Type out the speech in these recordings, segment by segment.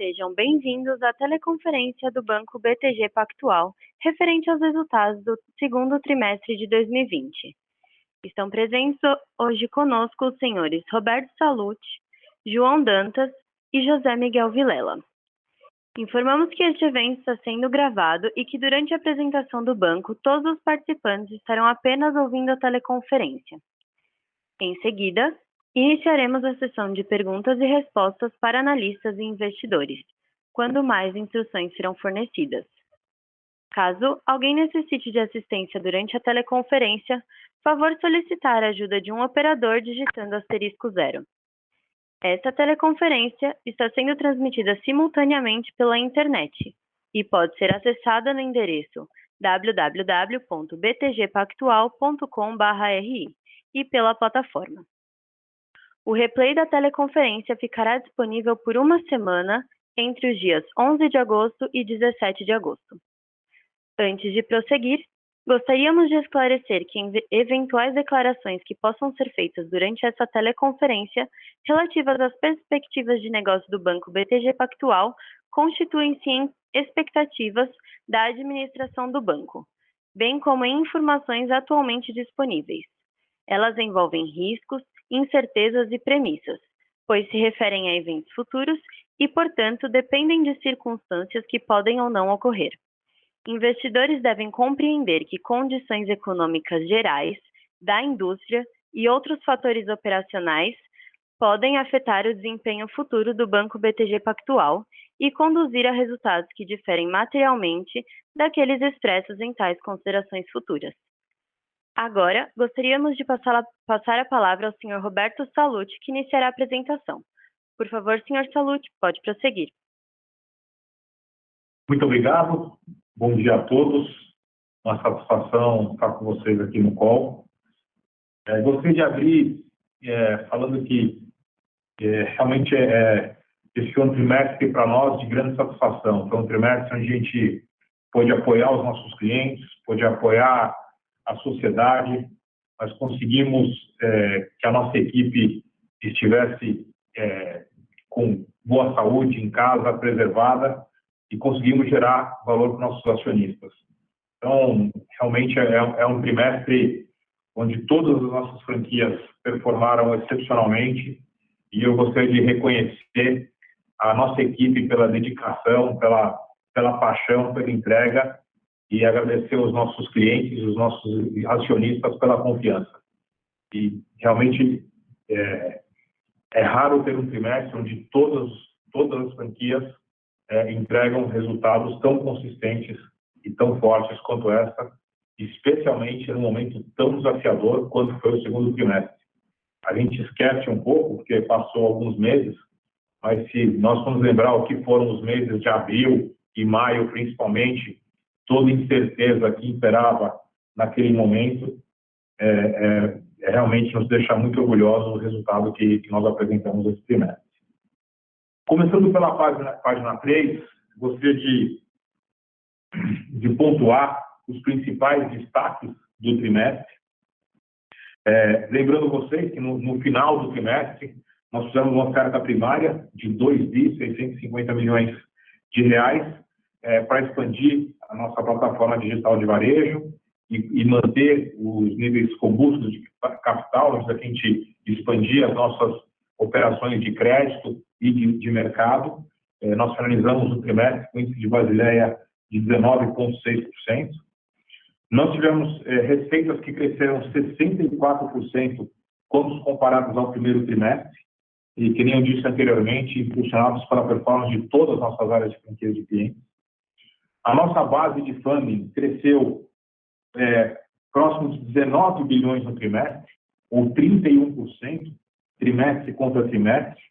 Sejam bem-vindos à teleconferência do Banco BTG Pactual, referente aos resultados do segundo trimestre de 2020. Estão presentes hoje conosco os senhores Roberto Sallouti, João Dantas e José Miguel Vilela. Informamos que este evento está sendo gravado e que durante a apresentação do banco, todos os participantes estarão apenas ouvindo a teleconferência. Em seguida, iniciaremos a sessão de perguntas e respostas para analistas e investidores, quando mais instruções serão fornecidas. Caso alguém necessite de assistência durante a teleconferência, favor solicitar a ajuda de um operador digitando *0. Esta teleconferência está sendo transmitida simultaneamente pela internet e pode ser acessada no endereço www.btgpactual.com.br e pela plataforma. O replay da teleconferência ficará disponível por uma semana entre os dias 11 de agosto e 17 de agosto. Antes de prosseguir, gostaríamos de esclarecer que eventuais declarações que possam ser feitas durante essa teleconferência relativas às perspectivas de negócio do Banco BTG Pactual constituem-se em expectativas da administração do banco, bem como em informações atualmente disponíveis. Elas envolvem riscos, incertezas e premissas, pois se referem a eventos futuros e, portanto, dependem de circunstâncias que podem ou não ocorrer. Investidores devem compreender que condições econômicas gerais, da indústria e outros fatores operacionais podem afetar o desempenho futuro do Banco BTG Pactual e conduzir a resultados que diferem materialmente daqueles expressos em tais considerações futuras. Agora, gostaríamos de passar a palavra ao Sr. Roberto Sallouti, que iniciará a apresentação. Por favor, Sr. Sallouti, pode prosseguir. Muito obrigado. Bom dia a todos. Uma satisfação estar com vocês aqui no call. Gostaria de abrir falando que realmente esse foi um trimestre para nós de grande satisfação. Foi um trimestre onde a gente pôde apoiar os nossos clientes, pôde apoiar a sociedade. Nós conseguimos que a nossa equipe estivesse com boa saúde em casa, preservada, e conseguimos gerar valor para os nossos acionistas. Então, realmente é um trimestre onde todas as nossas franquias performaram excepcionalmente, e eu gostaria de reconhecer a nossa equipe pela dedicação, pela paixão, pela entrega, e agradecer aos nossos clientes, os nossos acionistas pela confiança. E realmente é raro ter um trimestre onde todas as franquias entregam resultados tão consistentes e tão fortes quanto essa, especialmente num momento tão desafiador quanto foi o segundo trimestre. A gente esquece um pouco, porque passou alguns meses, mas se nós formos lembrar o que foram os meses de abril e maio, principalmente, toda incerteza que imperava naquele momento, realmente nos deixa muito orgulhosos do resultado que nós apresentamos esse trimestre. Começando pela página 3, gostaria de pontuar os principais destaques do trimestre. Lembrando vocês que no final do trimestre, nós fizemos uma oferta primária de R$2.650 milhões para expandir a nossa plataforma digital de varejo e manter os níveis robustos de capital, onde a gente expandir as nossas operações de crédito e de mercado. Nós finalizamos o trimestre com índice de Basileia de 19,6%. Nós tivemos receitas que cresceram 64% quando comparados ao primeiro trimestre, e, que nem eu disse anteriormente, impulsionados pela performance de todas as nossas áreas de franquia de clientes. A nossa base de funding cresceu próximo de 19 bilhões no trimestre, ou 31%, trimestre contra trimestre,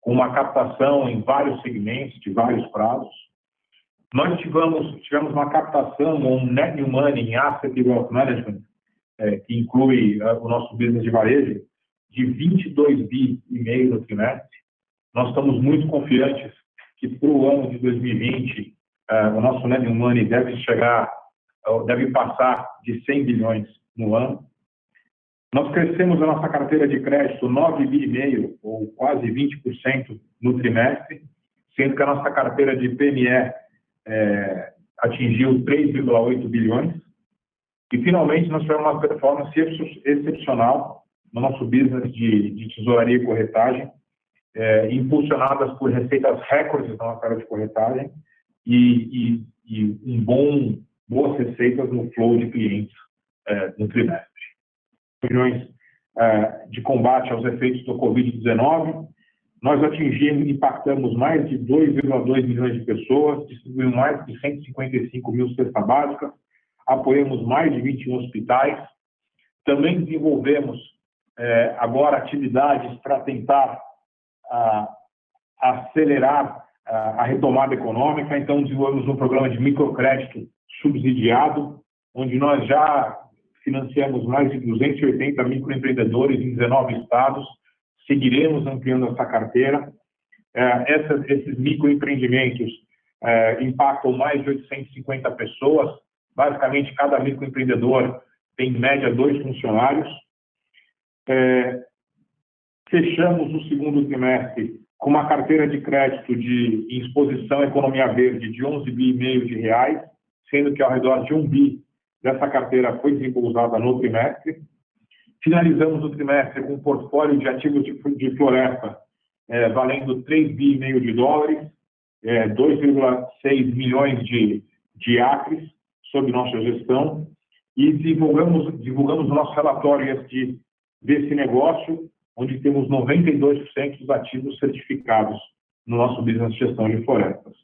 com uma captação em vários segmentos, de vários prazos. Nós tivemos uma captação, um net new money em Asset e Wealth Management, que inclui o nosso business de varejo, de 22,5 bi no trimestre. Nós estamos muito confiantes que para o ano de 2020, o nosso net new money deve passar de 100 bilhões no ano. Nós crescemos a nossa carteira de crédito 9,5 bi, ou quase 20% no trimestre, sendo que a nossa carteira de PME atingiu 3,8 bilhões. E, finalmente, nós tivemos uma performance excepcional no nosso business de tesouraria e corretagem, impulsionadas por receitas recordes na nossa área de corretagem e boas receitas no flow de clientes no trimestre. Reuniões de combate aos efeitos do Covid-19, nós impactamos mais de 2,2 milhões de pessoas, distribuímos mais de 155 mil cestas básicas, apoiamos mais de 21 hospitais. Também desenvolvemos agora atividades para tentar acelerar a retomada econômica. Então, desenvolvemos um programa de microcrédito subsidiado, onde nós já financiamos mais de 280 microempreendedores em 19 estados. Seguiremos ampliando essa carteira. Esses microempreendimentos impactam mais de 850 pessoas. Basicamente, cada microempreendedor tem, em média, 2 funcionários. Fechamos o segundo trimestre com uma carteira de crédito em exposição à economia verde de 11,5 bilhões de reais, sendo que ao redor de 1 bi dessa carteira foi desembolsada no trimestre. Finalizamos o trimestre com um portfólio de ativos de floresta valendo 3,5 bilhões de dólares, 2,6 milhões de acres sob nossa gestão, e divulgamos o nosso relatório ESG desse negócio, onde temos 92% dos ativos certificados no nosso business de gestão de florestas.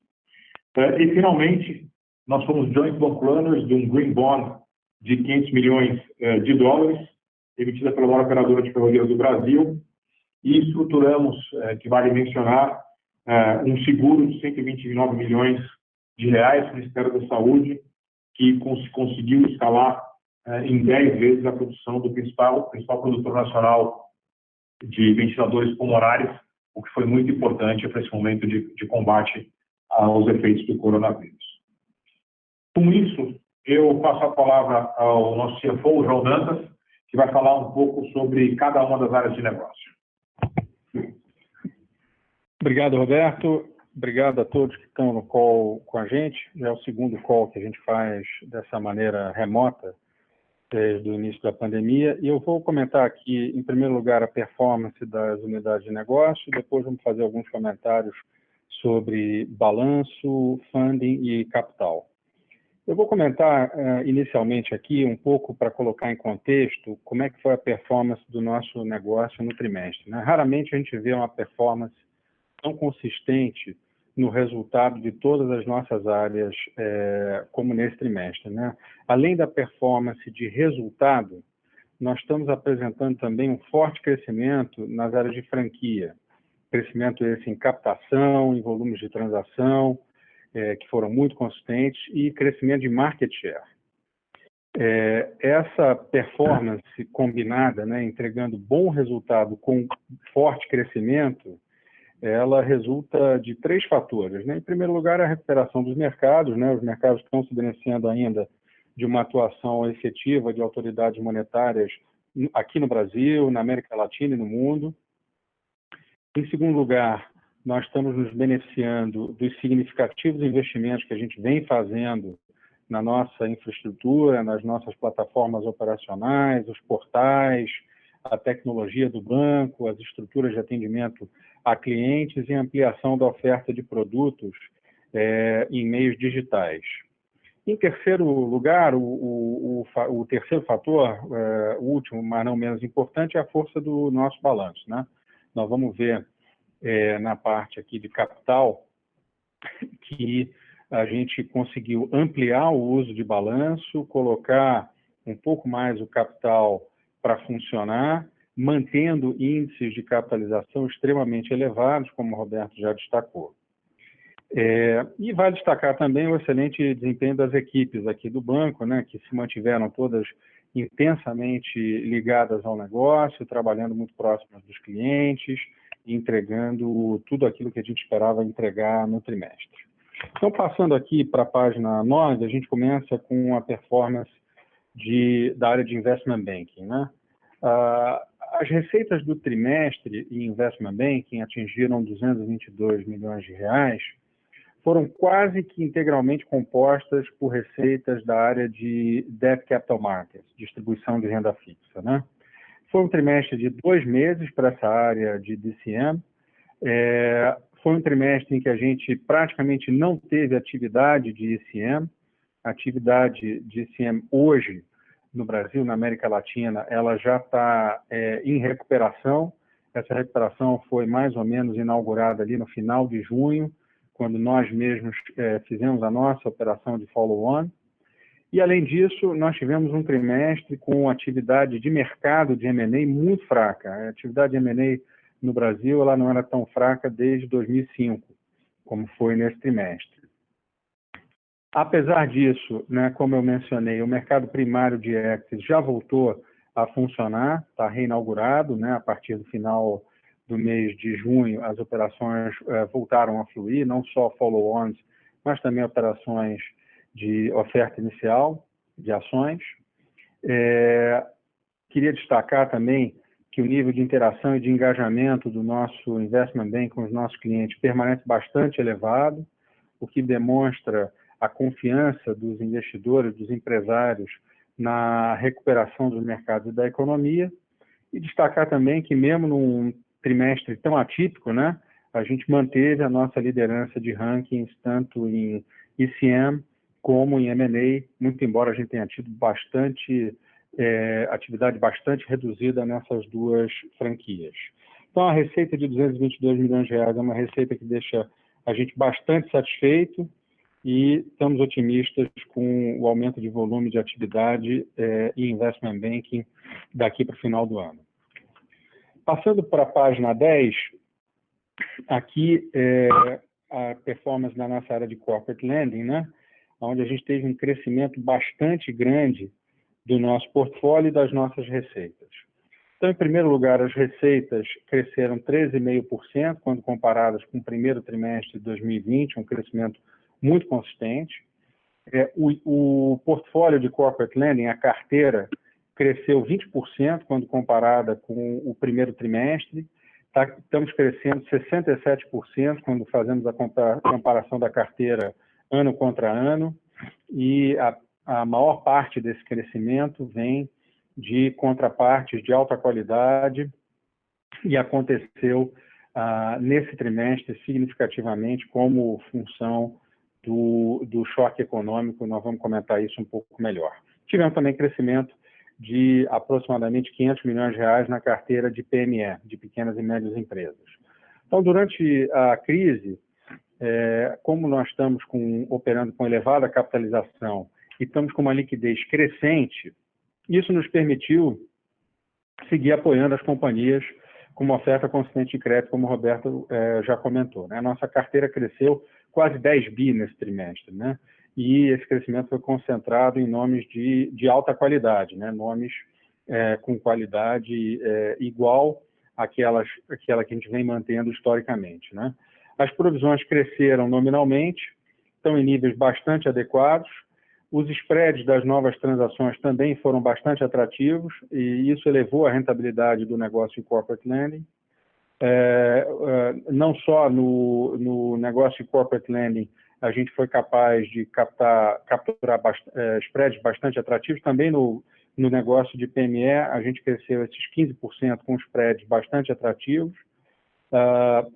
E, finalmente, nós fomos joint bond runners de um green bond de 500 milhões de dólares, emitida pela maior operadora de ferrovias do Brasil, e estruturamos, que vale mencionar, um seguro de 129 milhões de reais para o Ministério da Saúde, que conseguiu escalar em 10 vezes a produção do principal produtor nacional de ventiladores pulmonares, o que foi muito importante para esse momento de combate aos efeitos do coronavírus. Com isso, eu passo a palavra ao nosso CFO, João Dantas, que vai falar um pouco sobre cada uma das áreas de negócio. Obrigado, Roberto. Obrigado a todos que estão no call com a gente. Já é o segundo call que a gente faz dessa maneira remota desde o início da pandemia. E eu vou comentar aqui, em primeiro lugar, a performance das unidades de negócio. Depois vamos fazer alguns comentários sobre balanço, funding e capital. Eu vou comentar inicialmente aqui um pouco para colocar em contexto como é que foi a performance do nosso negócio no trimestre, né? Raramente a gente vê uma performance tão consistente no resultado de todas as nossas áreas como nesse trimestre, né? Além da performance de resultado, nós estamos apresentando também um forte crescimento nas áreas de franquia. Crescimento esse em captação, em volumes de transação, que foram muito consistentes, e crescimento de market share. Essa performance combinada, né, entregando bom resultado com forte crescimento, ela resulta de 3 fatores, né? Em primeiro lugar, a recuperação dos mercados, né? Os mercados estão se beneficiando ainda de uma atuação efetiva de autoridades monetárias aqui no Brasil, na América Latina e no mundo. Em segundo lugar, nós estamos nos beneficiando dos significativos investimentos que a gente vem fazendo na nossa infraestrutura, nas nossas plataformas operacionais, os portais, a tecnologia do banco, as estruturas de atendimento a clientes e ampliação da oferta de produtos em meios digitais. Em terceiro lugar, o terceiro fator, o último, mas não menos importante, é a força do nosso balanço, né? Nós vamos ver na parte aqui de capital que a gente conseguiu ampliar o uso de balanço, colocar um pouco mais o capital para funcionar, mantendo índices de capitalização extremamente elevados, como o Roberto já destacou. E vale destacar também o excelente desempenho das equipes aqui do banco, né, que se mantiveram todas intensamente ligadas ao negócio, trabalhando muito próximas dos clientes, entregando tudo aquilo que a gente esperava entregar no trimestre. Então, passando aqui para a página 9, a gente começa com a performance da área de Investment Banking, né? As receitas do trimestre em Investment Banking atingiram 222 milhões de reais, foram quase que integralmente compostas por receitas da área de Debt Capital Markets, distribuição de renda fixa, né? Foi um trimestre de 2 meses para essa área de DCM. Foi um trimestre em que a gente praticamente não teve atividade de ECM. A atividade de ECM hoje, no Brasil, na América Latina, ela já está em recuperação. Essa recuperação foi mais ou menos inaugurada ali no final de junho, quando nós mesmos fizemos a nossa operação de follow-on. E, além disso, nós tivemos um trimestre com atividade de mercado de M&A muito fraca. A atividade de M&A no Brasil ela não era tão fraca desde 2005, como foi nesse trimestre. Apesar disso, né, como eu mencionei, o mercado primário de equities já voltou a funcionar, está reinaugurado, né, a partir do final do mês de junho, as operações voltaram a fluir, não só follow-ons, mas também operações de oferta inicial de ações. Queria destacar também que o nível de interação e de engajamento do nosso Investment Bank com os nossos clientes permanece bastante elevado, o que demonstra a confiança dos investidores, dos empresários na recuperação dos mercados e da economia. E destacar também que mesmo num trimestre tão atípico, né, a gente manteve a nossa liderança de rankings tanto em ECM como em M&A, muito embora a gente tenha tido atividade bastante reduzida nessas duas franquias. Então, a receita de 222 milhões de reais é uma receita que deixa a gente bastante satisfeito e estamos otimistas com o aumento de volume de atividade e investment banking daqui para o final do ano. Passando para a página 10, aqui a performance da nossa área de corporate lending, né, onde a gente teve um crescimento bastante grande do nosso portfólio e das nossas receitas. Então, em primeiro lugar, as receitas cresceram 13,5% quando comparadas com o primeiro trimestre de 2020, um crescimento muito consistente. O portfólio de corporate lending, a carteira, cresceu 20% quando comparada com o primeiro trimestre. Estamos crescendo 67% quando fazemos a comparação da carteira ano contra ano, e a maior parte desse crescimento vem de contrapartes de alta qualidade e aconteceu nesse trimestre significativamente como função do choque econômico. Nós vamos comentar isso um pouco melhor. Tivemos também crescimento de aproximadamente 500 milhões de reais na carteira de PME, de pequenas e médias empresas. Então, durante a crise, como nós estamos operando com elevada capitalização e estamos com uma liquidez crescente, isso nos permitiu seguir apoiando as companhias com uma oferta consistente de crédito, como o Roberto já comentou, né? A nossa carteira cresceu quase 10 bi nesse trimestre, né? E esse crescimento foi concentrado em nomes de alta qualidade, né? Nomes com qualidade igual àquela que a gente vem mantendo historicamente, né? As provisões cresceram nominalmente, estão em níveis bastante adequados. Os spreads das novas transações também foram bastante atrativos e isso elevou a rentabilidade do negócio de corporate lending. Não só no negócio de corporate lending a gente foi capaz de capturar spreads bastante atrativos, também no negócio de PME a gente cresceu esses 15% com spreads bastante atrativos.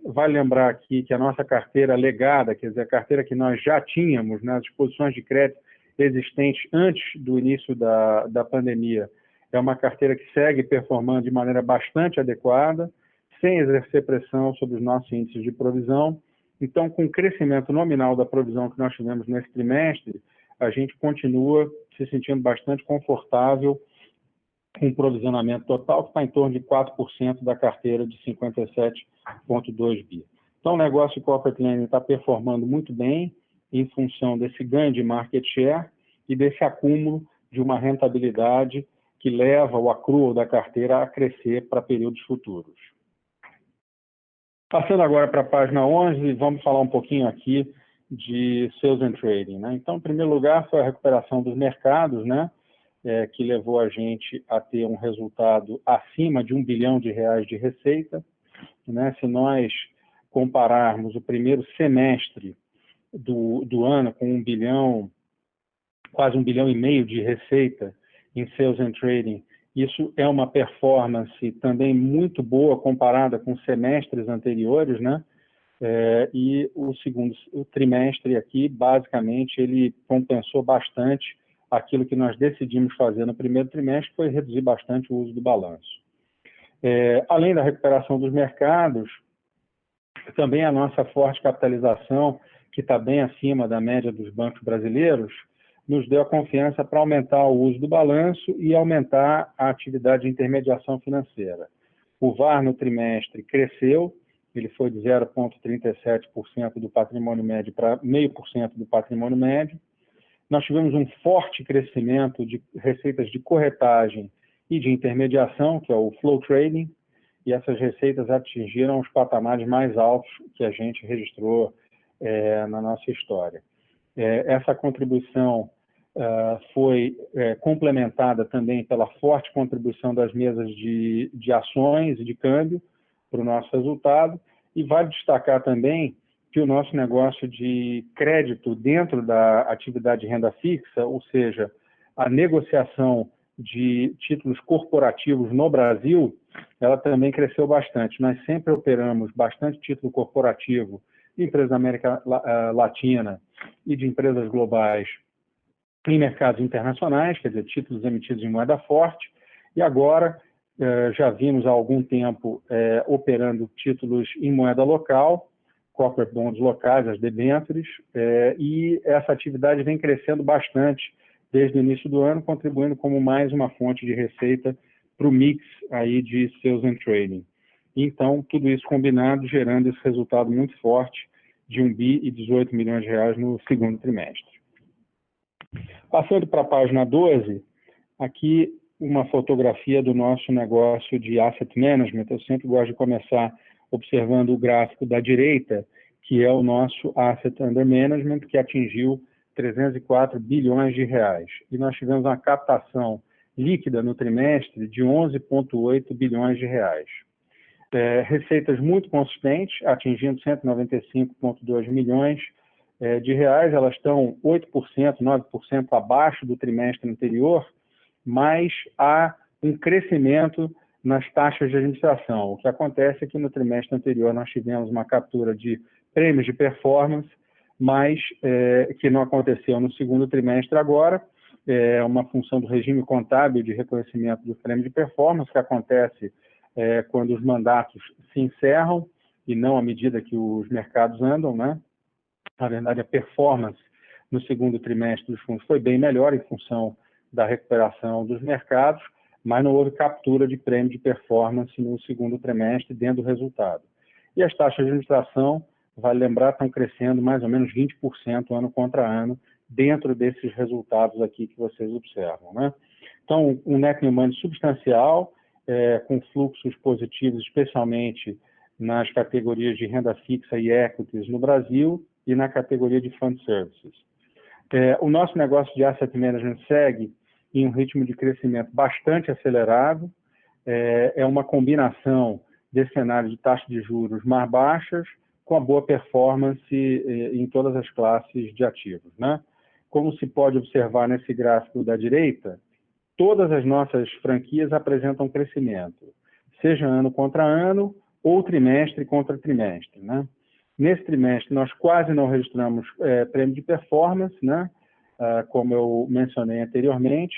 Vale lembrar aqui que a nossa carteira legada, quer dizer, a carteira que nós já tínhamos nas exposições de crédito existentes antes do início da pandemia, é uma carteira que segue performando de maneira bastante adequada, sem exercer pressão sobre os nossos índices de provisão. Então, com o crescimento nominal da provisão que nós tivemos nesse trimestre, a gente continua se sentindo bastante confortável com o provisionamento total, que está em torno de 4% da carteira de 57,2 bi. Então, o negócio de corporate lending está performando muito bem em função desse ganho de market share e desse acúmulo de uma rentabilidade que leva o accrual da carteira a crescer para períodos futuros. Passando agora para a página 11, vamos falar um pouquinho aqui de Sales and Trading, né? Então, em primeiro lugar, foi a recuperação dos mercados, né? que levou a gente a ter um resultado acima de R$1 bilhão de receita, né? Se nós compararmos o primeiro semestre do ano com R$1 bilhão, quase R$1,5 bilhão de receita em Sales and Trading, isso é uma performance também muito boa comparada com semestres anteriores, né? E o segundo trimestre aqui, basicamente, ele compensou bastante aquilo que nós decidimos fazer no primeiro trimestre, que foi reduzir bastante o uso do balanço. Além da recuperação dos mercados, também a nossa forte capitalização, que está bem acima da média dos bancos brasileiros, nos deu a confiança para aumentar o uso do balanço e aumentar a atividade de intermediação financeira. O VaR no trimestre cresceu, ele foi de 0,37% do patrimônio médio para 0,5% do patrimônio médio. Nós tivemos um forte crescimento de receitas de corretagem e de intermediação, que é o flow trading, e essas receitas atingiram os patamares mais altos que a gente registrou na nossa história. Essa contribuição foi complementada também pela forte contribuição das mesas de ações e de câmbio para o nosso resultado, e vale destacar também que o nosso negócio de crédito dentro da atividade de renda fixa, ou seja, a negociação de títulos corporativos no Brasil, ela também cresceu bastante. Nós sempre operamos bastante título corporativo de empresas da América Latina e de empresas globais em mercados internacionais, quer dizer, títulos emitidos em moeda forte, e agora já vimos há algum tempo operando títulos em moeda local, corporate bonds locais, as debêntures, e essa atividade vem crescendo bastante desde o início do ano, contribuindo como mais uma fonte de receita para o mix aí de Sales and Trading. Então, tudo isso combinado, gerando esse resultado muito forte de R$1 bi e 18 milhões de reais no segundo trimestre. Passando para a página 12, aqui uma fotografia do nosso negócio de Asset Management. Eu sempre gosto de começar observando o gráfico da direita, que é o nosso Asset Under Management, que atingiu 304 bilhões de reais. E nós tivemos uma captação líquida no trimestre de 11,8 bilhões de reais. Receitas muito consistentes, atingindo 195,2 milhões de reais. Elas estão 8%, 9% abaixo do trimestre anterior, mas há um crescimento nas taxas de administração. O que acontece é que no trimestre anterior nós tivemos uma captura de prêmios de performance, mas que não aconteceu no segundo trimestre agora. É uma função do regime contábil de reconhecimento do prêmio de performance, que acontece quando os mandatos se encerram e não à medida que os mercados andam, né? Na verdade, a performance no segundo trimestre dos fundos foi bem melhor em função da recuperação dos mercados, mas não houve captura de prêmio de performance no segundo trimestre dentro do resultado. E as taxas de administração, vale lembrar, estão crescendo mais ou menos 20% ano contra ano, dentro desses resultados aqui que vocês observam, né? Então, um net new money substancial, com fluxos positivos, especialmente nas categorias de renda fixa e equities no Brasil e na categoria de fund services. O nosso negócio de asset management segue em um ritmo de crescimento bastante acelerado. É uma combinação desse cenário de taxas de juros mais baixas com a boa performance em todas as classes de ativos, né? Como se pode observar nesse gráfico da direita, todas as nossas franquias apresentam crescimento, seja ano contra ano ou trimestre contra trimestre, né? Nesse trimestre, nós quase não registramos prêmio de performance, né? Como eu mencionei anteriormente,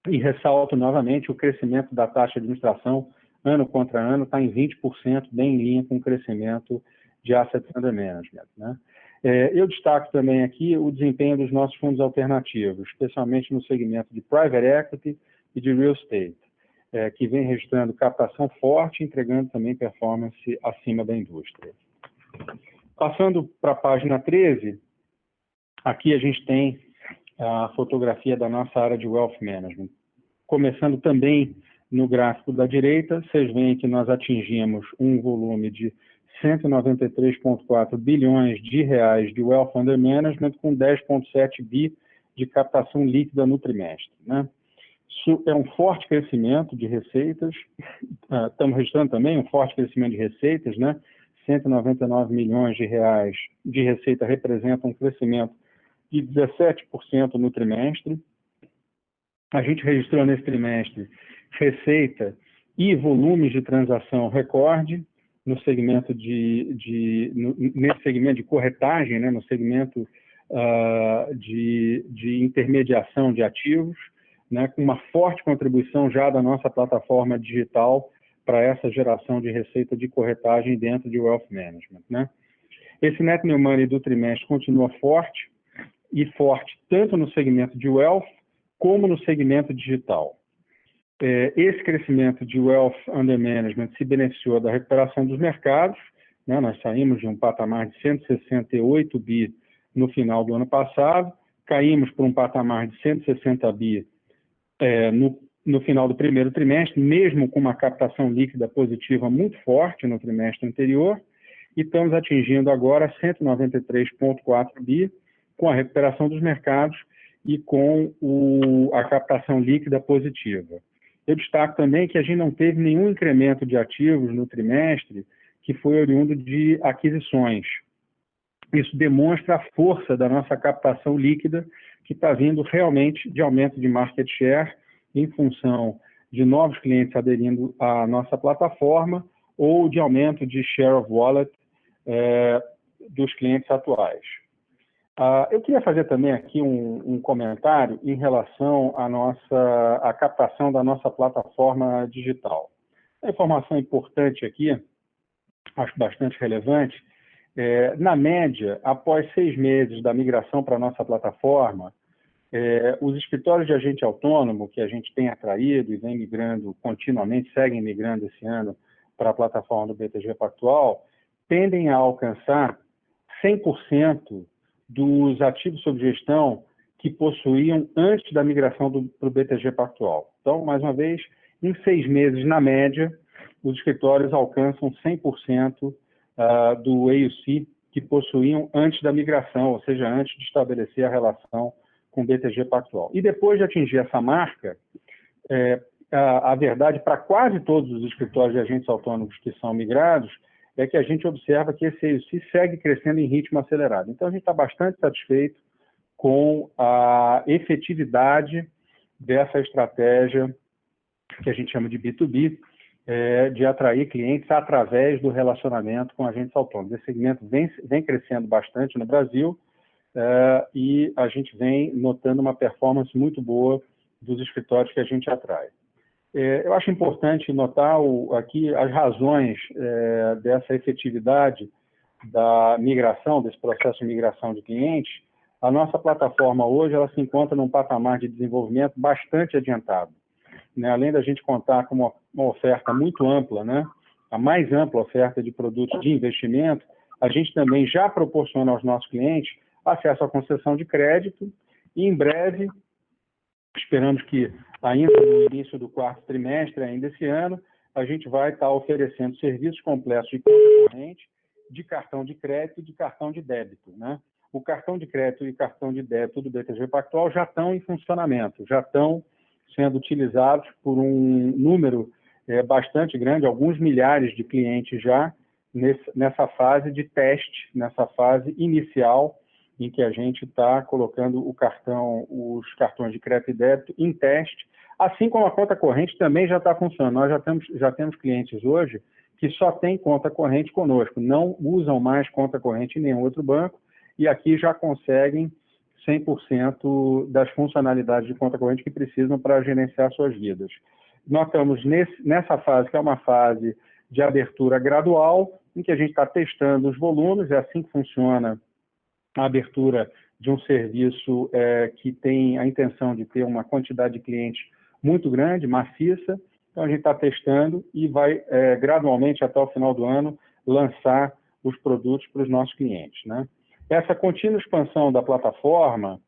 e ressalto novamente o crescimento da taxa de administração ano contra ano está em 20%, bem em linha com o crescimento de Assets Under Management, né? Eu destaco também aqui o desempenho dos nossos fundos alternativos, especialmente no segmento de Private Equity e de Real Estate, que vem registrando captação forte, entregando também performance acima da indústria. Passando para a página 13, aqui a gente tem a fotografia da nossa área de Wealth Management. Começando também no gráfico da direita, vocês veem que nós atingimos um volume de 193,4 bilhões de reais de Wealth Under Management com 10,7 bi de captação líquida no trimestre, né? Isso é um forte crescimento de receitas. Estamos registrando também um forte crescimento de receitas, né? 199 milhões de reais de receita representa um crescimento de 17% no trimestre. A gente registrou nesse trimestre receita e volumes de transação recorde no segmento nesse segmento de corretagem, né? No segmento de intermediação de ativos, né? Com uma forte contribuição já da nossa plataforma digital para essa geração de receita de corretagem dentro de Wealth Management, né? Esse Net New Money do trimestre continua forte, e forte tanto no segmento de Wealth como no segmento digital. Esse crescimento de Wealth Under Management se beneficiou da recuperação dos mercados, né? Nós saímos de um patamar de 168 bi no final do ano passado, caímos para um patamar de 160 bi no final do primeiro trimestre, mesmo com uma captação líquida positiva muito forte no trimestre anterior, e estamos atingindo agora 193,4 bi, com a recuperação dos mercados e com a captação líquida positiva. Eu destaco também que a gente não teve nenhum incremento de ativos no trimestre que foi oriundo de aquisições. Isso demonstra a força da nossa captação líquida, que está vindo realmente de aumento de market share em função de novos clientes aderindo à nossa plataforma ou de aumento de share of wallet dos clientes atuais. Eu queria fazer também aqui um comentário em relação à captação da nossa plataforma digital. A informação importante aqui, acho bastante relevante, na média, após 6 meses da migração para a nossa plataforma, os escritórios de agente autônomo que a gente tem atraído e vem migrando continuamente, seguem migrando esse ano para a plataforma do BTG Pactual, tendem a alcançar 100% dos ativos sob gestão que possuíam antes da migração para o BTG Pactual. Então, mais uma vez, em 6 meses, na média, os escritórios alcançam 100% do AUC que possuíam antes da migração, ou seja, antes de estabelecer a relação com o BTG Pactual. E depois de atingir essa marca, a verdade para quase todos os escritórios de agentes autônomos que são migrados é que a gente observa que esse AUC segue crescendo em ritmo acelerado. Então, a gente está bastante satisfeito com a efetividade dessa estratégia que a gente chama de B2B, de atrair clientes através do relacionamento com agentes autônomos. Esse segmento vem crescendo bastante no Brasil e a gente vem notando uma performance muito boa dos escritórios que a gente atrai. Eu acho importante notar aqui as razões dessa efetividade da migração, desse processo de migração de clientes. A nossa plataforma hoje ela se encontra num patamar de desenvolvimento bastante adiantado, né? Além da gente contar com uma oferta muito ampla, né? A mais ampla oferta de produtos de investimento, a gente também já proporciona aos nossos clientes acesso à concessão de crédito e, em breve, esperamos que ainda no início do 4º trimestre, ainda esse ano, a gente vai estar oferecendo serviços completos de conta corrente, de cartão de crédito e de cartão de débito, né? O cartão de crédito e cartão de débito do BTG Pactual já estão em funcionamento, já estão sendo utilizados por um número bastante grande, alguns milhares de clientes já nessa fase de teste, nessa fase inicial em que a gente está colocando os cartões de crédito e débito em teste, assim como a conta corrente também já está funcionando. Nós já temos clientes hoje que só têm conta corrente conosco, não usam mais conta corrente em nenhum outro banco e aqui já conseguem 100% das funcionalidades de conta corrente que precisam para gerenciar suas vidas. Nós estamos nessa fase, que é uma fase de abertura gradual, em que a gente está testando os volumes, é assim que funciona a abertura de um serviço que tem a intenção de ter uma quantidade de clientes muito grande, maciça. Então, a gente está testando e vai gradualmente, até o final do ano, lançar os produtos para os nossos clientes, né? Essa contínua expansão da plataforma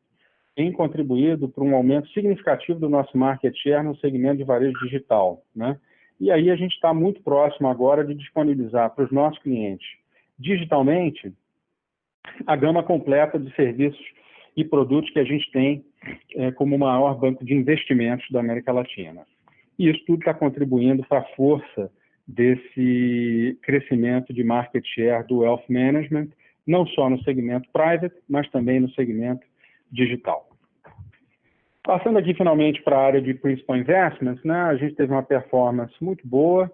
tem contribuído para um aumento significativo do nosso market share no segmento de varejo digital, né? E aí a gente está muito próximo agora de disponibilizar para os nossos clientes digitalmente a gama completa de serviços e produtos que a gente tem como o maior banco de investimentos da América Latina. E isso tudo está contribuindo para a força desse crescimento de market share do Wealth Management, não só no segmento private, mas também no segmento digital. Passando aqui finalmente para a área de Principal Investments, né, a gente teve uma performance muito boa.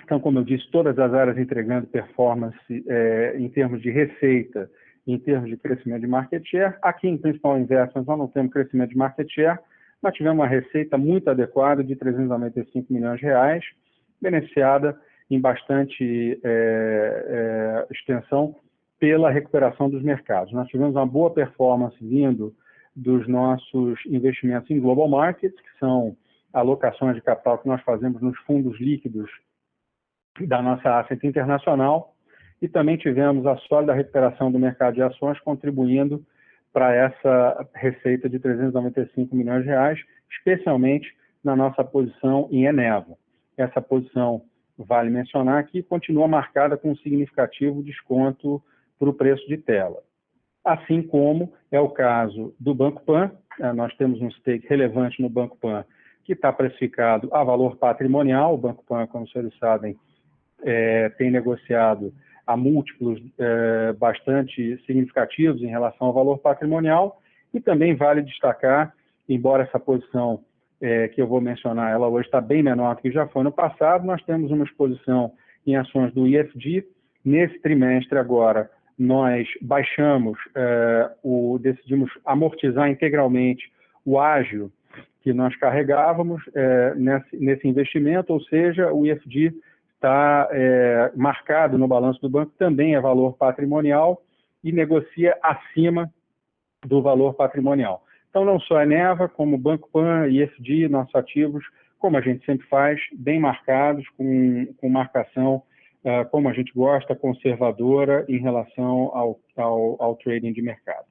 Então, como eu disse, todas as áreas entregando performance em termos de receita, em termos de crescimento de market share. Aqui em Principal Investments nós não temos crescimento de market share, nós tivemos uma receita muito adequada de 395 milhões de reais, beneficiada em bastante extensão pela recuperação dos mercados. Nós tivemos uma boa performance vindo dos nossos investimentos em global markets, que são alocações de capital que nós fazemos nos fundos líquidos da nossa asset internacional, e também tivemos a sólida recuperação do mercado de ações, contribuindo para essa receita de 395 milhões de reais, especialmente na nossa posição em Eneva. Essa posição, vale mencionar, que continua marcada com um significativo desconto para o preço de tela. Assim como é o caso do Banco Pan, nós temos um stake relevante no Banco Pan, que está precificado a valor patrimonial. O Banco Pan, como vocês sabem, tem negociado a múltiplos bastante significativos em relação ao valor patrimonial, e também vale destacar, embora essa posição que eu vou mencionar, ela hoje está bem menor do que já foi no passado, nós temos uma exposição em ações do IFG. Nesse trimestre agora, nós baixamos, decidimos amortizar integralmente o ágio que nós carregávamos nesse investimento, ou seja, o IFG está marcado no balanço do banco, também é valor patrimonial e negocia acima do valor patrimonial. Então, não só a Eneva, como o Banco Pan e IFG, nossos ativos, como a gente sempre faz, bem marcados, com marcação, como a gente gosta, conservadora em relação ao trading de mercado.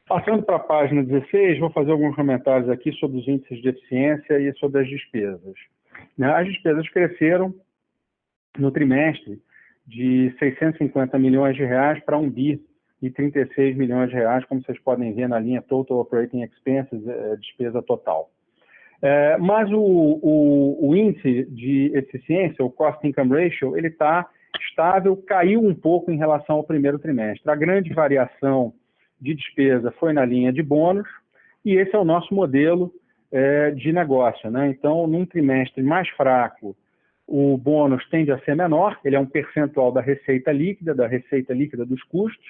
Passando para a página 16, vou fazer alguns comentários aqui sobre os índices de eficiência e sobre as despesas. As despesas cresceram no trimestre de 650 milhões de reais para 1 bi e 36 milhões de reais, como vocês podem ver na linha Total Operating Expenses, despesa total. Mas o índice de eficiência, o Cost Income Ratio, ele está estável, caiu um pouco em relação ao primeiro trimestre. A grande variação de despesa foi na linha de bônus, e esse é o nosso modelo de negócio, né? Então, num trimestre mais fraco, o bônus tende a ser menor, ele é um percentual da receita líquida dos custos.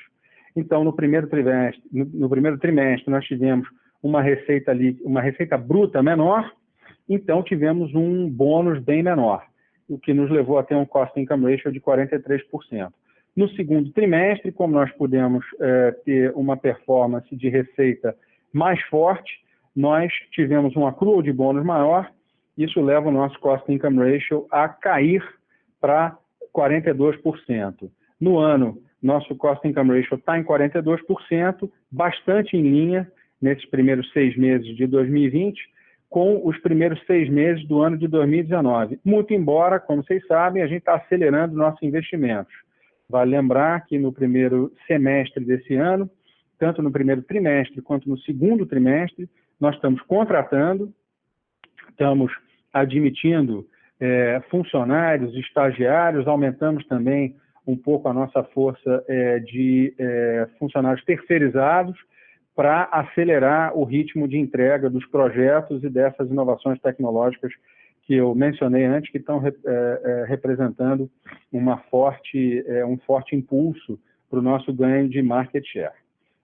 Então, no primeiro trimestre, nós tivemos uma receita bruta menor, então tivemos um bônus bem menor, o que nos levou a ter um Cost Income Ratio de 43%. No segundo trimestre, como nós pudemos ter uma performance de receita mais forte, nós tivemos um accrual de bônus maior, isso leva o nosso Cost Income Ratio a cair para 42%. No ano, nosso Cost Income Ratio está em 42%, bastante em linha nesses primeiros 6 meses de 2020, com os primeiros 6 meses do ano de 2019. Muito embora, como vocês sabem, a gente está acelerando nossos investimentos. Vale lembrar que no primeiro semestre desse ano, tanto no primeiro trimestre quanto no segundo trimestre, nós estamos contratando, estamos admitindo funcionários, estagiários, aumentamos também um pouco a nossa força de funcionários terceirizados para acelerar o ritmo de entrega dos projetos e dessas inovações tecnológicas que eu mencionei antes, que estão representando um forte impulso para o nosso ganho de market share.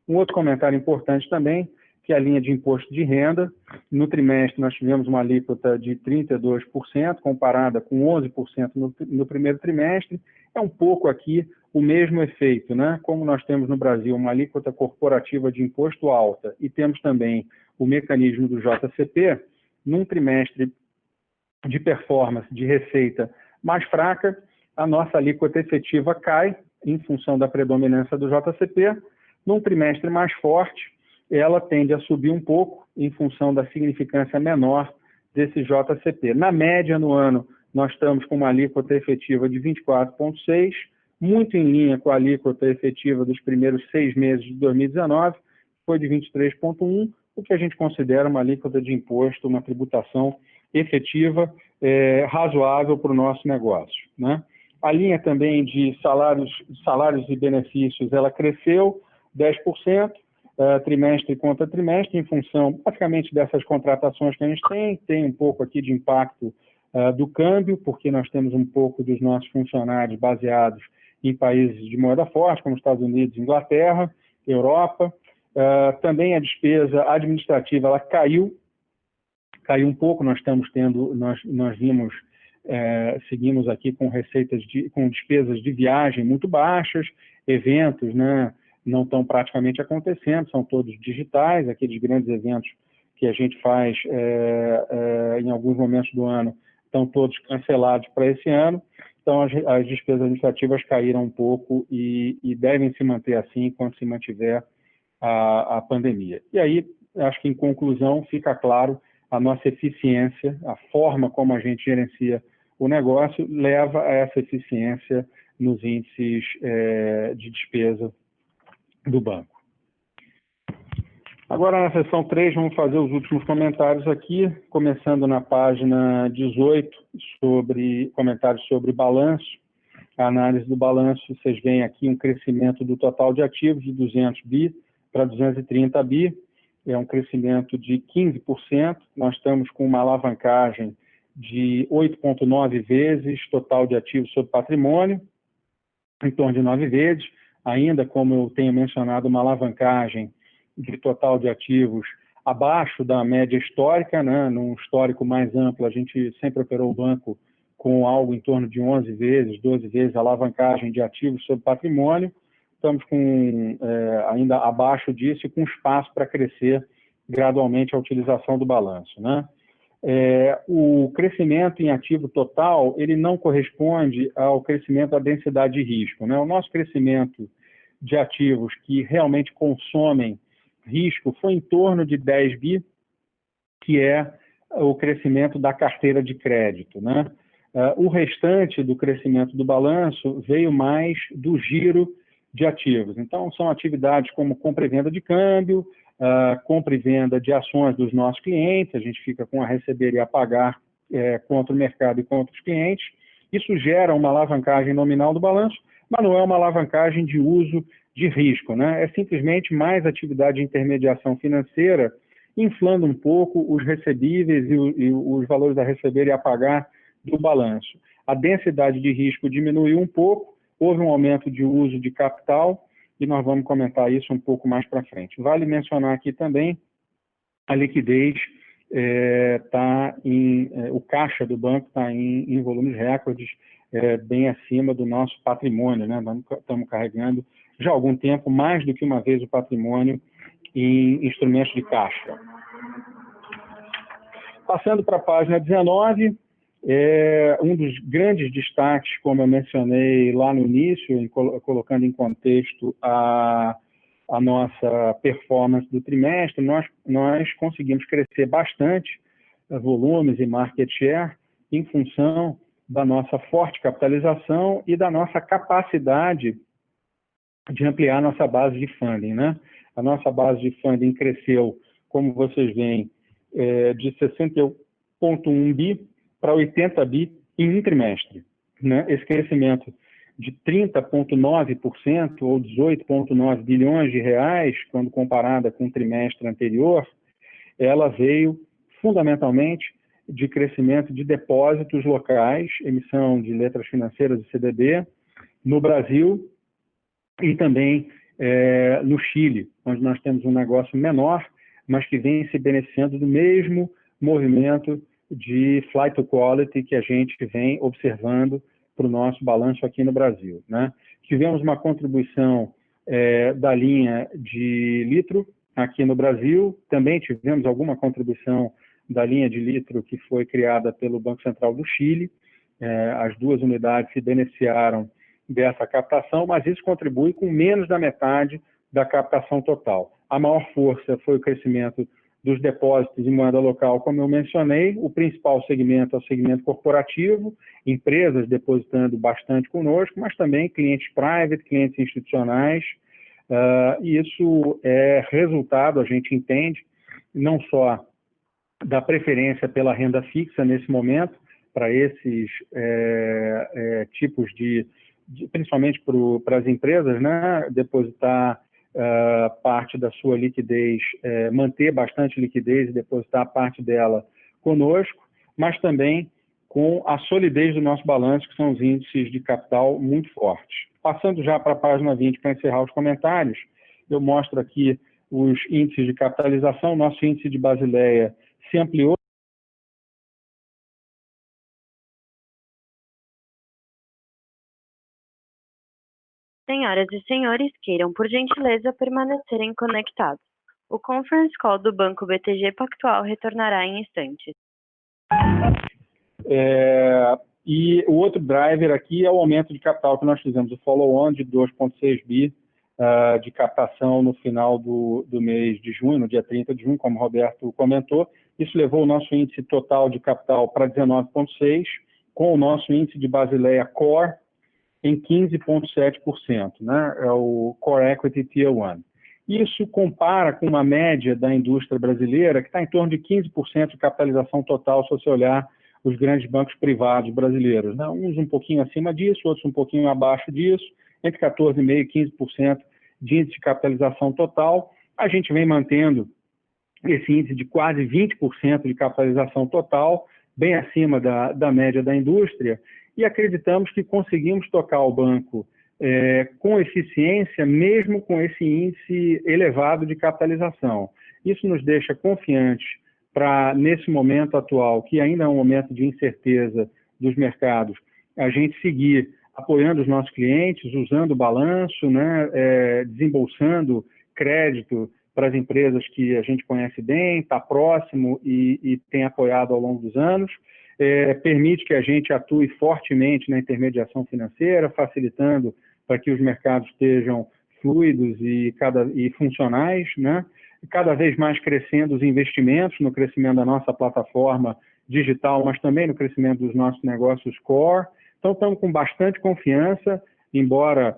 Um outro comentário importante também, que é a linha de imposto de renda. No trimestre, nós tivemos uma alíquota de 32%, comparada com 11% no primeiro trimestre. É um pouco aqui o mesmo efeito, né? Como nós temos no Brasil uma alíquota corporativa de imposto alta e temos também o mecanismo do JCP, num trimestre de performance de receita mais fraca, a nossa alíquota efetiva cai em função da predominância do JCP. Num trimestre mais forte, ela tende a subir um pouco em função da significância menor desse JCP. Na média, no ano, nós estamos com uma alíquota efetiva de 24,6%, muito em linha com a alíquota efetiva dos primeiros 6 meses de 2019, foi de 23,1%, o que a gente considera uma alíquota de imposto, uma tributação efetiva razoável para o nosso negócio, né? A linha também de salários e benefícios, ela cresceu 10%, trimestre contra trimestre, em função basicamente dessas contratações que a gente tem um pouco aqui de impacto do câmbio, porque nós temos um pouco dos nossos funcionários baseados em países de moeda forte, como Estados Unidos, Inglaterra, Europa. Também a despesa administrativa ela caiu um pouco. Nós seguimos aqui com com despesas de viagem muito baixas, eventos, né, não estão praticamente acontecendo, são todos digitais, aqueles grandes eventos que a gente faz em alguns momentos do ano estão todos cancelados para esse ano. Então, as despesas administrativas caíram um pouco e devem se manter assim enquanto se mantiver a pandemia. E aí, acho que em conclusão, fica claro a nossa eficiência, a forma como a gente gerencia o negócio leva a essa eficiência nos índices de despesa do banco. Agora, na seção 3, vamos fazer os últimos comentários aqui, começando na página 18, comentários sobre balanço. A análise do balanço, vocês veem aqui um crescimento do total de ativos de 200 bi para 230 bi, é um crescimento de 15%. Nós estamos com uma alavancagem de 8,9 vezes total de ativos sobre patrimônio, em torno de 9 vezes. Ainda, como eu tenho mencionado, uma alavancagem de total de ativos abaixo da média histórica, né? Num histórico mais amplo, a gente sempre operou o banco com algo em torno de 11 vezes, 12 vezes a alavancagem de ativos sobre patrimônio. Estamos ainda abaixo disso e com espaço para crescer gradualmente a utilização do balanço, né? O crescimento em ativo total, ele não corresponde ao crescimento da densidade de risco, né? O nosso crescimento de ativos que realmente consomem risco foi em torno de 10 bi, que é o crescimento da carteira de crédito, né? O restante do crescimento do balanço veio mais do giro de ativos. Então, são atividades como compra e venda de câmbio, compra e venda de ações dos nossos clientes, a gente fica com a receber e a pagar contra o mercado e contra os clientes. Isso gera uma alavancagem nominal do balanço, mas não é uma alavancagem de uso de risco, né? É simplesmente mais atividade de intermediação financeira, inflando um pouco os recebíveis e os valores a receber e a pagar do balanço. A densidade de risco diminuiu um pouco, houve um aumento de uso de capital, e nós vamos comentar isso um pouco mais para frente. Vale mencionar aqui também a liquidez, o caixa do banco está em volumes recordes, bem acima do nosso patrimônio, né? Estamos carregando já há algum tempo, mais do que uma vez o patrimônio em instrumentos de caixa. Passando para a página 19, um dos grandes destaques, como eu mencionei lá no início, colocando em contexto a nossa performance do trimestre, nós conseguimos crescer bastante volumes e market share em função da nossa forte capitalização e da nossa capacidade de ampliar nossa base de funding, né? A nossa base de funding cresceu, como vocês veem, de 61,1 bi para 80 bi em um trimestre, né? Esse crescimento de 30,9% ou 18,9 bilhões de reais, quando comparada com o trimestre anterior, ela veio fundamentalmente de crescimento de depósitos locais, emissão de letras financeiras e CDB, no Brasil e também no Chile, onde nós temos um negócio menor, mas que vem se beneficiando do mesmo movimento de flight to quality que a gente vem observando para o nosso balanço aqui no Brasil, né? Tivemos uma contribuição da linha de litro aqui no Brasil, também tivemos alguma contribuição da linha de litro que foi criada pelo Banco Central do Chile. As duas unidades se beneficiaram dessa captação, mas isso contribui com menos da metade da captação total. A maior força foi o crescimento dos depósitos em moeda local, como eu mencionei. O principal segmento é o segmento corporativo, empresas depositando bastante conosco, mas também clientes private, clientes institucionais. E isso é resultado, a gente entende, não só da preferência pela renda fixa nesse momento, para esses tipos principalmente para as empresas, né, depositar parte da sua liquidez, manter bastante liquidez e depositar parte dela conosco, mas também com a solidez do nosso balanço, que são os índices de capital muito fortes. Passando já para a página 20 para encerrar os comentários, eu mostro aqui os índices de capitalização. Nosso índice de Basileia se ampliou. Senhoras e senhores, queiram, por gentileza, permanecerem conectados. O conference call do Banco BTG Pactual retornará em instantes. E o outro driver aqui é o aumento de capital que nós fizemos, o follow-on de 2,6 bi de captação no final do mês de junho, no dia 30 de junho, como o Roberto comentou. Isso levou o nosso índice total de capital para 19,6, com o nosso índice de Basileia Core em 15,7%, né? É o Core Equity Tier 1. Isso compara com uma média da indústria brasileira, que está em torno de 15% de capitalização total, se você olhar os grandes bancos privados brasileiros, né? Uns um pouquinho acima disso, outros um pouquinho abaixo disso, entre 14,5% e 15% de índice de capitalização total. A gente vem mantendo esse índice de quase 20% de capitalização total, bem acima da média da indústria, e acreditamos que conseguimos tocar o banco com eficiência, mesmo com esse índice elevado de capitalização. Isso nos deixa confiantes para, nesse momento atual, que ainda é um momento de incerteza dos mercados, a gente seguir apoiando os nossos clientes, usando o balanço, né, desembolsando crédito para as empresas que a gente conhece bem, está próximo e tem apoiado ao longo dos anos. Permite que a gente atue fortemente na intermediação financeira, facilitando para que os mercados estejam fluidos e funcionais, né? E cada vez mais crescendo os investimentos no crescimento da nossa plataforma digital, mas também no crescimento dos nossos negócios core. Então, estamos com bastante confiança, embora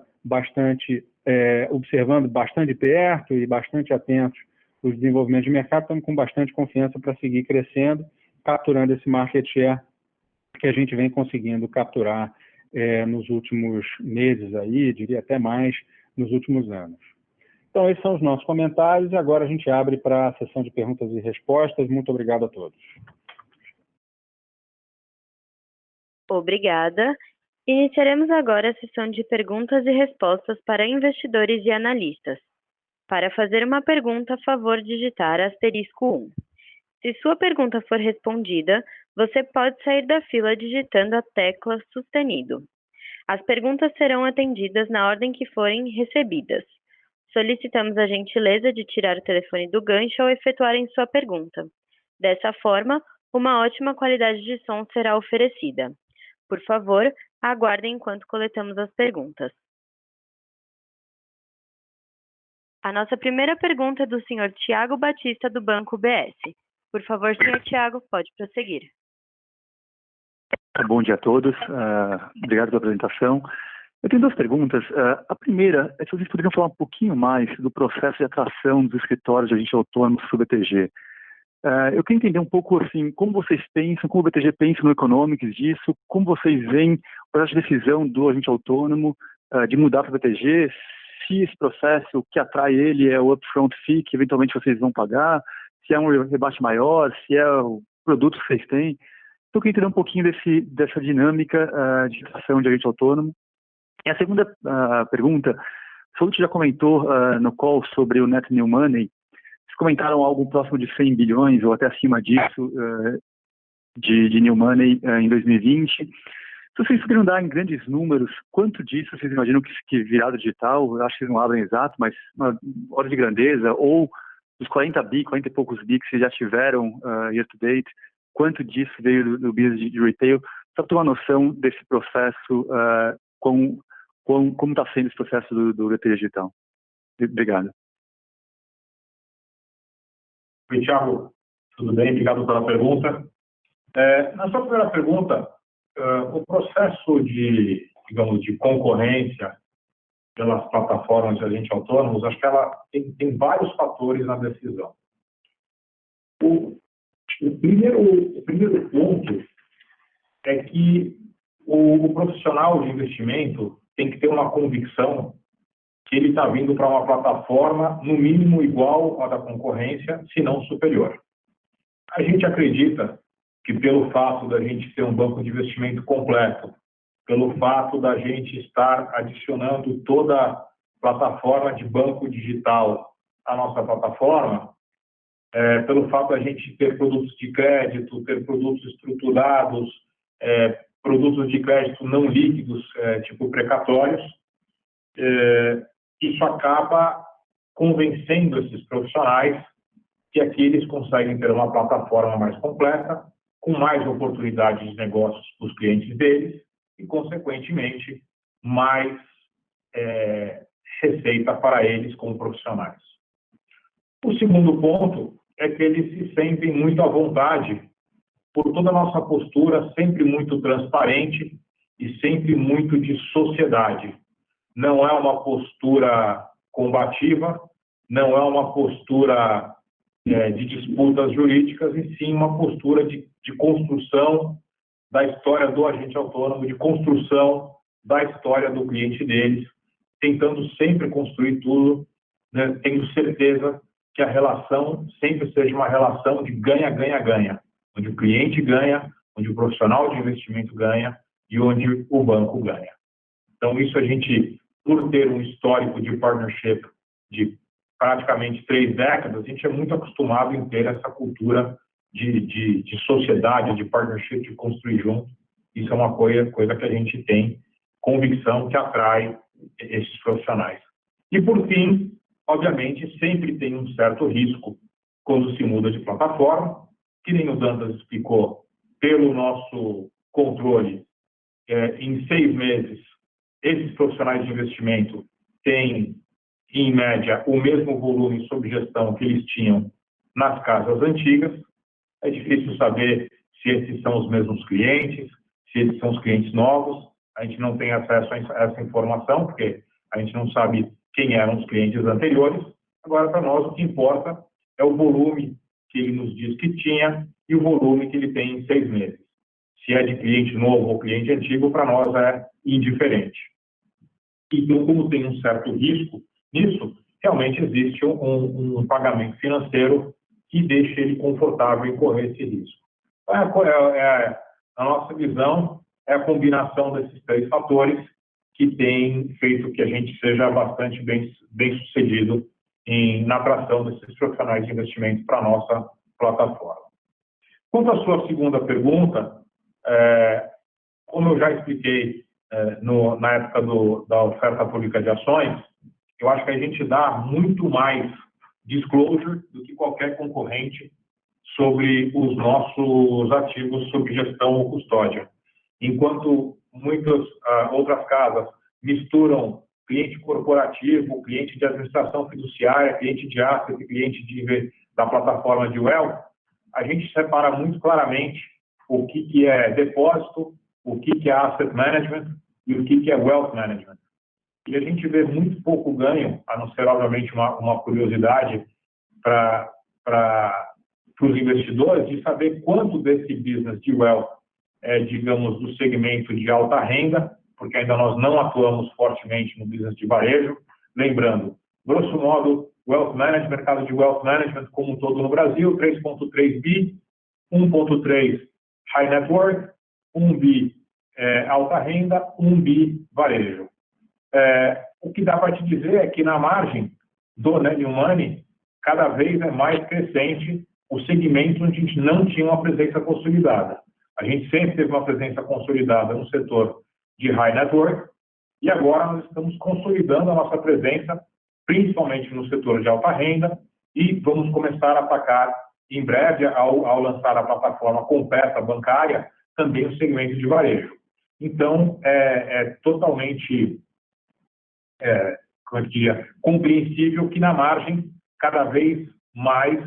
observando bastante perto e bastante atentos os desenvolvimentos de mercado, estamos com bastante confiança para seguir crescendo, capturando esse market share que a gente vem conseguindo capturar nos últimos meses, aí, diria até mais, nos últimos anos. Então, esses são os nossos comentários e agora a gente abre para a sessão de perguntas e respostas. Muito obrigado a todos. Obrigada. Iniciaremos agora a sessão de perguntas e respostas para investidores e analistas. Para fazer uma pergunta, a favor digitar *1. Se sua pergunta for respondida, você pode sair da fila digitando a tecla sustenido. As perguntas serão atendidas na ordem que forem recebidas. Solicitamos a gentileza de tirar o telefone do gancho ao efetuarem sua pergunta. Dessa forma, uma ótima qualidade de som será oferecida. Por favor, aguardem enquanto coletamos as perguntas. A nossa primeira pergunta é do senhor Thiago Batista, do Banco BS. Por favor, senhor Thiago, pode prosseguir. Bom dia a todos. Obrigado pela apresentação. Eu tenho duas perguntas. A primeira é se vocês poderiam falar um pouquinho mais do processo de atração dos escritórios de agente autônomo para o BTG. Eu queria entender um pouco assim, como vocês pensam, como o BTG pensa no economics disso, como vocês veem o processo de decisão do agente autônomo de mudar para o BTG, se esse processo, o que atrai ele é o upfront fee que eventualmente vocês vão pagar, se é um rebate maior, se é o produto que vocês têm. Então, eu queria entender um pouquinho dessa dinâmica de atração de agente autônomo. E a segunda pergunta, o Solute já comentou no call sobre o Net New Money. Vocês comentaram algo próximo de 100 bilhões ou até acima disso de New Money em 2020. Se vocês poderiam dar em grandes números, quanto disso vocês imaginam que virado digital, eu acho que não abrem exato, mas uma ordem de grandeza, ou dos 40 e poucos bi que vocês já tiveram year to date, quanto disso veio do business de retail, só para ter uma noção desse processo, como está sendo esse processo do BTG digital. Obrigado. Oi, Thiago, tudo bem? Obrigado pela pergunta. Na sua primeira pergunta, o processo de, digamos, de concorrência pelas plataformas de agentes autônomos, acho que ela tem vários fatores na decisão. O primeiro ponto é que o profissional de investimento tem que ter uma convicção que ele está vindo para uma plataforma, no mínimo, igual à da concorrência, se não superior. A gente acredita que, pelo fato da gente ter um banco de investimento completo, pelo fato da gente estar adicionando toda a plataforma de banco digital à nossa plataforma, pelo fato da gente ter produtos de crédito, ter produtos estruturados, produtos de crédito não líquidos, tipo precatórios, isso acaba convencendo esses profissionais que aqui eles conseguem ter uma plataforma mais completa, com mais oportunidades de negócios para os clientes deles e, consequentemente, mais receita para eles como profissionais. O segundo ponto é que eles se sentem muito à vontade por toda a nossa postura sempre muito transparente e sempre muito de sociedade. Não é uma postura combativa, não é uma postura de disputas jurídicas, e sim uma postura de construção da história do agente autônomo, de construção da história do cliente deles, tentando sempre construir tudo, né, tendo certeza que a relação sempre seja uma relação de ganha-ganha-ganha, onde o cliente ganha, onde o profissional de investimento ganha e onde o banco ganha. Então, isso a gente, por ter um histórico de partnership de praticamente 3 décadas, a gente é muito acostumado em ter essa cultura de sociedade, de partnership, de construir junto. Isso é uma coisa que a gente tem convicção que atrai esses profissionais. E, por fim, obviamente, sempre tem um certo risco quando se muda de plataforma, que nem o Dantas explicou, pelo nosso controle, em 6 meses, esses profissionais de investimento têm, em média, o mesmo volume sob gestão que eles tinham nas casas antigas. É difícil saber se esses são os mesmos clientes, se esses são os clientes novos. A gente não tem acesso a essa informação, porque a gente não sabe quem eram os clientes anteriores. Agora, para nós, o que importa é o volume que ele nos diz que tinha e o volume que ele tem em 6 meses. Se é de cliente novo ou cliente antigo, para nós é indiferente. Então, como tem um certo risco nisso, realmente existe um pagamento financeiro que deixa ele confortável em correr esse risco. A nossa visão é a combinação desses 3 fatores que tem feito que a gente seja bastante bem sucedido na atração desses profissionais de investimento para a nossa plataforma. Quanto à sua segunda pergunta, como eu já expliquei na época da oferta pública de ações, eu acho que a gente dá muito mais disclosure do que qualquer concorrente sobre os nossos ativos sob gestão ou custódia. Enquanto muitas outras casas misturam cliente corporativo, cliente de administração fiduciária, cliente de asset, cliente da plataforma de wealth, a gente separa muito claramente o que é depósito, o que é asset management e o que é wealth management. E a gente vê muito pouco ganho, a não ser, obviamente, uma curiosidade para os investidores de saber quanto desse business de wealth é, digamos, do segmento de alta renda, porque ainda nós não atuamos fortemente no business de varejo. Lembrando, grosso modo, wealth management, mercado de wealth management como um todo no Brasil, 3,3 bi, 1,3 high net worth, 1 bi alta renda, 1 bi varejo. O que dá para te dizer é que na margem do New Money, cada vez é mais crescente o segmento onde a gente não tinha uma presença consolidada. A gente sempre teve uma presença consolidada no setor de high net worth e agora nós estamos consolidando a nossa presença, principalmente no setor de alta renda, e vamos começar a atacar em breve, ao lançar a plataforma completa bancária, também o segmento de varejo. Então, é totalmente compreensível que na margem, cada vez mais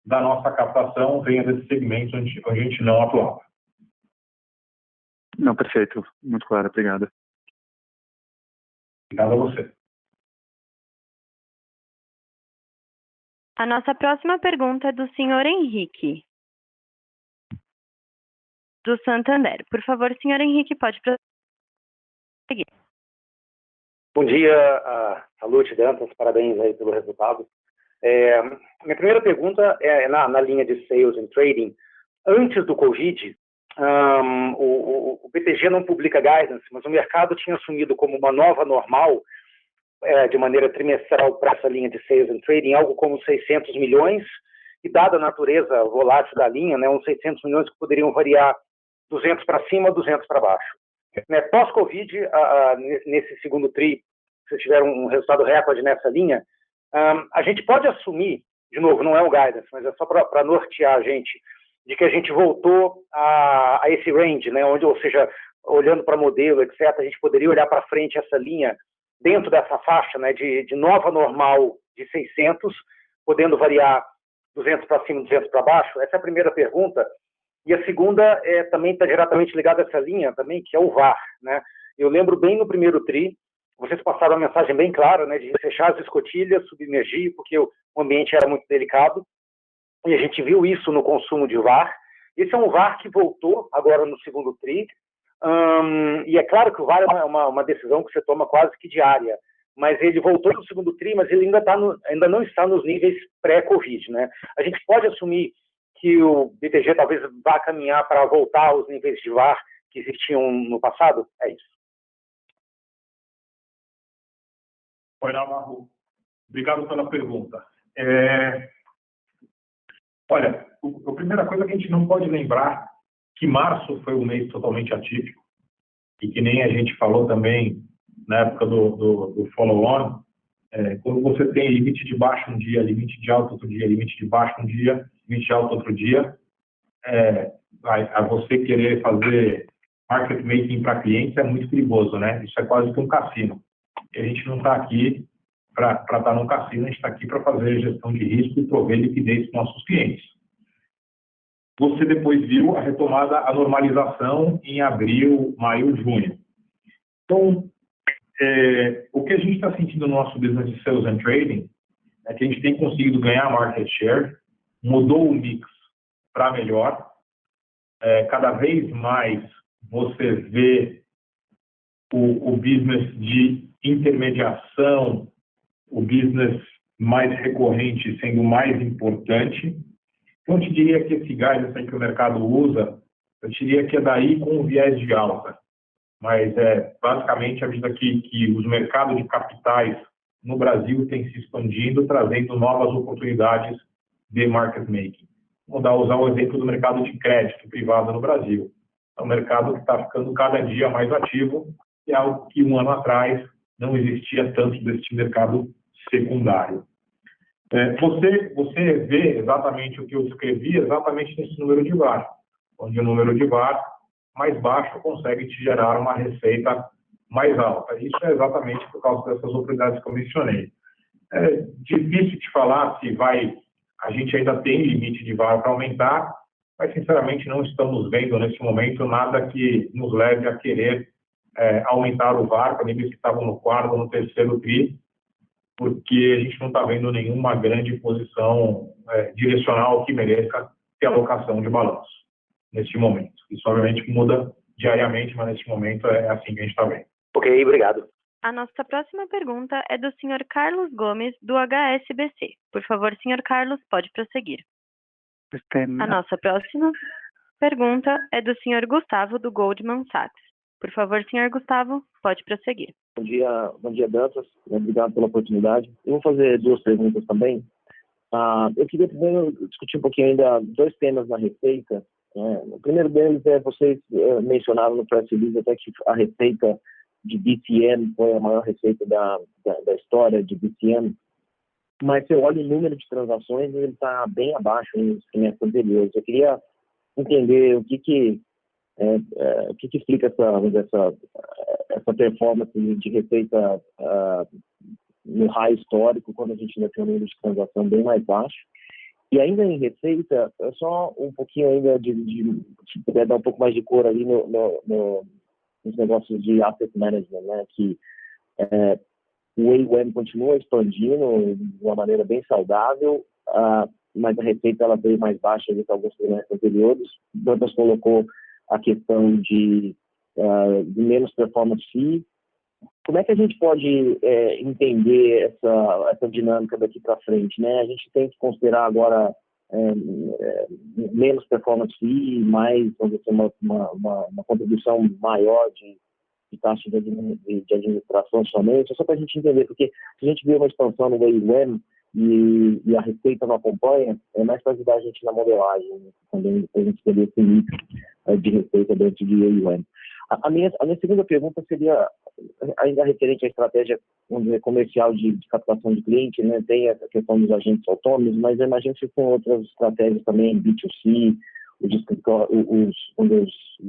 da nossa captação venha desse segmento onde a gente não atuava. Não, perfeito. Muito claro. Obrigado. Obrigado a você. A nossa próxima pergunta é do senhor Henrique, do Santander. Por favor, senhor Henrique, pode prosseguir. Bom dia, Salute, Dantas, parabéns aí pelo resultado. Minha primeira pergunta é na linha de Sales and Trading. Antes do Covid, o BTG não publica guidance, mas o mercado tinha assumido como uma nova normal, de maneira trimestral para essa linha de Sales and Trading, algo como 600 milhões, e dada a natureza volátil da linha, né, uns 600 milhões que poderiam variar 200 para cima, 200 para baixo. Pós-Covid, nesse segundo TRI, vocês tiveram um resultado recorde nessa linha, a gente pode assumir, de novo, não é um guidance, mas é só para nortear a gente, de que a gente voltou a esse range, né, onde, ou seja, olhando para modelo, etc., a gente poderia olhar para frente essa linha dentro dessa faixa, né, de nova normal de 600, podendo variar 200 para cima, 200 para baixo? Essa é a primeira pergunta. E a segunda também está diretamente ligada a essa linha também, que é o VaR, né? Eu lembro bem no primeiro TRI, vocês passaram uma mensagem bem clara, né, de fechar as escotilhas, submergir, porque o ambiente era muito delicado, e a gente viu isso no consumo de VaR. Esse é um VaR que voltou agora no segundo TRI, e é claro que o VaR é uma decisão que você toma quase que diária, mas ele voltou no segundo TRI, mas ele ainda não está nos níveis pré-Covid, né? A gente pode assumir que o BTG talvez vá caminhar para voltar aos níveis de VaR que existiam no passado? É isso. Oi, Navarro. Obrigado pela pergunta. Olha, a primeira coisa que a gente não pode lembrar que março foi um mês totalmente atípico e que nem a gente falou também na época do follow-on, quando você tem limite de baixo um dia, limite de alto outro dia, limite de baixo um dia, limite de alto outro dia, a você querer fazer market making para clientes é muito perigoso, né? Isso é quase que um cassino. E a gente não está aqui para estar num cassino, a gente está aqui para fazer gestão de risco e prover liquidez para nossos clientes. Você depois viu a retomada, a normalização em abril, maio, junho. Então, o que a gente está sentindo no nosso business de Sales and Trading é que a gente tem conseguido ganhar market share, mudou o mix para melhor. Cada vez mais você vê o business de intermediação, o business mais recorrente sendo mais importante. Então, eu te diria que esse guidance que o mercado usa, eu te diria que é daí com o viés de alta. Mas, basicamente, à medida que os mercados de capitais no Brasil têm se expandindo, trazendo novas oportunidades de market making. Vou usar o exemplo do mercado de crédito privado no Brasil. É um mercado que está ficando cada dia mais ativo, e é algo que um ano atrás não existia tanto desse mercado secundário. Você vê exatamente o que eu escrevi, exatamente nesse número de VaR, onde o número de VaR mais baixo consegue te gerar uma receita mais alta. Isso é exatamente por causa dessas oportunidades que eu mencionei. É difícil te falar se a gente ainda tem limite de VaR para aumentar, mas, sinceramente, não estamos vendo, nesse momento, nada que nos leve a querer aumentar o VaR para níveis que estavam no quarto, no terceiro TRI, porque a gente não está vendo nenhuma grande posição direcional que mereça ter alocação de balanço neste momento. Isso, obviamente, muda diariamente, mas neste momento é assim que a gente está vendo. Ok, obrigado. A nossa próxima pergunta é do senhor Carlos Gomes, do HSBC. Por favor, senhor Carlos, pode prosseguir. A nossa próxima pergunta é do senhor Gustavo, do Goldman Sachs. Por favor, senhor Gustavo, pode prosseguir. Bom dia, Dantas. Obrigado pela oportunidade. Eu vou fazer duas perguntas também. Eu queria primeiro discutir um pouquinho ainda dois temas na receita. O primeiro deles vocês mencionaram no press release até que a receita de BCM foi a maior receita da história de BCM, mas se eu olho o número de transações, ele está bem abaixo nos trimestres anteriores. Eu queria entender o que explica essa performance de receita no high histórico, quando a gente ainda tem um número de transação bem mais baixo. E ainda em receita, só um pouquinho ainda se puder dar um pouco mais de cor ali nos negócios de asset management, né? Que o AUM continua expandindo de uma maneira bem saudável, mas a receita ela veio mais baixa do que alguns trimestres anteriores. Dantas colocou a questão de menos performance fee. Como é que a gente pode entender essa dinâmica daqui para frente, né? A gente tem que considerar agora menos performance fee, mais, vamos dizer, uma contribuição maior de taxa de administração somente, só para a gente entender, porque se a gente vê uma expansão no AUM e a receita não acompanha, é mais para ajudar a gente na modelagem, né? Também a gente ter esse mix de receita dentro de AUM. A minha segunda pergunta seria ainda referente à estratégia, vamos dizer, comercial de captação de cliente, né? Tem essa questão dos agentes autônomos, mas eu imagino que tem outras estratégias também, B2C, os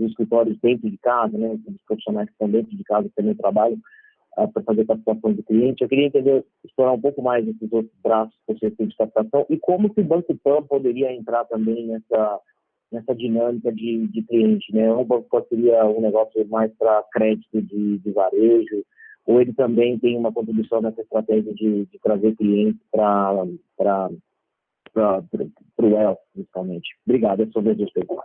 escritórios dentro de casa, né? Os profissionais que estão dentro de casa que também trabalham para fazer captação de cliente. Eu queria entender, explorar um pouco mais esses outros braços que você tem de captação e como que o Banco Pan poderia entrar também nessa dinâmica de cliente, né? O Banco Pan seria um negócio mais para crédito de varejo, ou ele também tem uma contribuição nessa estratégia de trazer clientes para o Wealth, principalmente. Obrigado, é sobre as duas perguntas.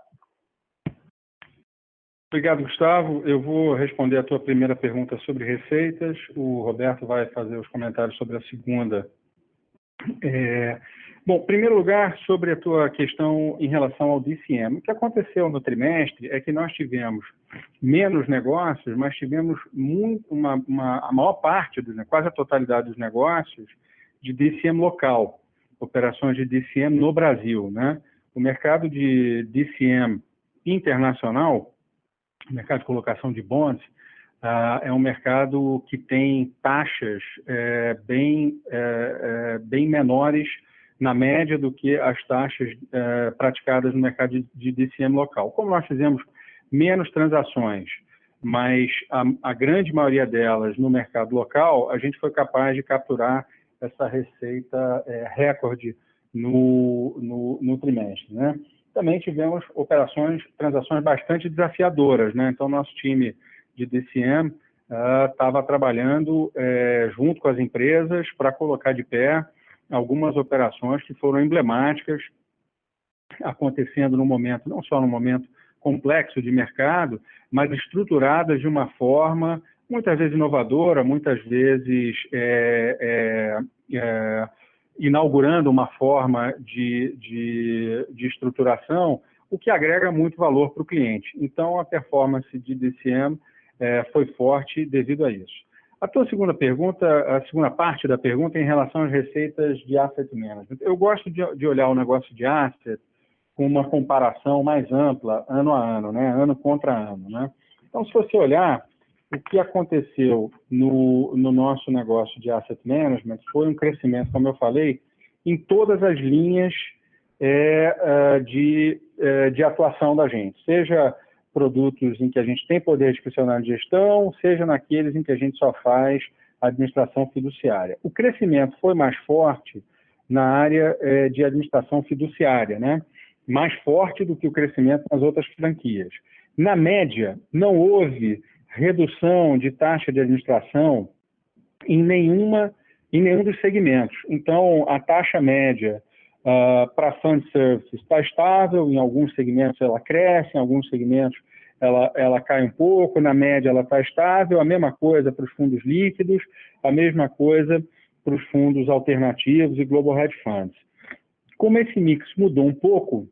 Obrigado, Gustavo. Eu vou responder a tua primeira pergunta sobre receitas. O Roberto vai fazer os comentários sobre a segunda. Bom, em primeiro lugar, sobre a tua questão em relação ao DCM. O que aconteceu no trimestre é que nós tivemos menos negócios, mas tivemos a maior parte, quase a totalidade dos negócios de DCM local, operações de DCM no Brasil, né? O mercado de DCM internacional, o mercado de colocação de bonds, é um mercado que tem taxas bem menores na média do que as taxas praticadas no mercado de DCM local. Como nós fizemos menos transações, mas a grande maioria delas no mercado local, a gente foi capaz de capturar essa receita recorde no trimestre, né? Também tivemos transações bastante desafiadoras, né? Então, nosso time de DCM estava trabalhando junto com as empresas para colocar de pé algumas operações que foram emblemáticas, acontecendo no momento, não só no momento complexo de mercado, mas estruturadas de uma forma muitas vezes inovadora, muitas vezes inaugurando uma forma de estruturação, o que agrega muito valor para o cliente. Então, a performance de DCM foi forte devido a isso. A tua segunda pergunta, a segunda parte da pergunta é em relação às receitas de asset management. Eu gosto de olhar o negócio de asset com uma comparação mais ampla, ano a ano, né? Ano contra ano, né? Então, se você olhar, o que aconteceu no nosso negócio de asset management foi um crescimento, como eu falei, em todas as linhas de atuação da gente, seja produtos em que a gente tem poder discricionário de gestão, seja naqueles em que a gente só faz administração fiduciária. O crescimento foi mais forte na área de administração fiduciária, né? Mais forte do que o crescimento nas outras franquias. Na média, não houve redução de taxa de administração em nenhum dos segmentos. Então, a taxa média para Fund Services está estável, em alguns segmentos ela cresce, em alguns segmentos ela cai um pouco, na média ela está estável, a mesma coisa para os fundos líquidos, a mesma coisa para os fundos alternativos e Global Hedge Funds. Como esse mix mudou um pouco,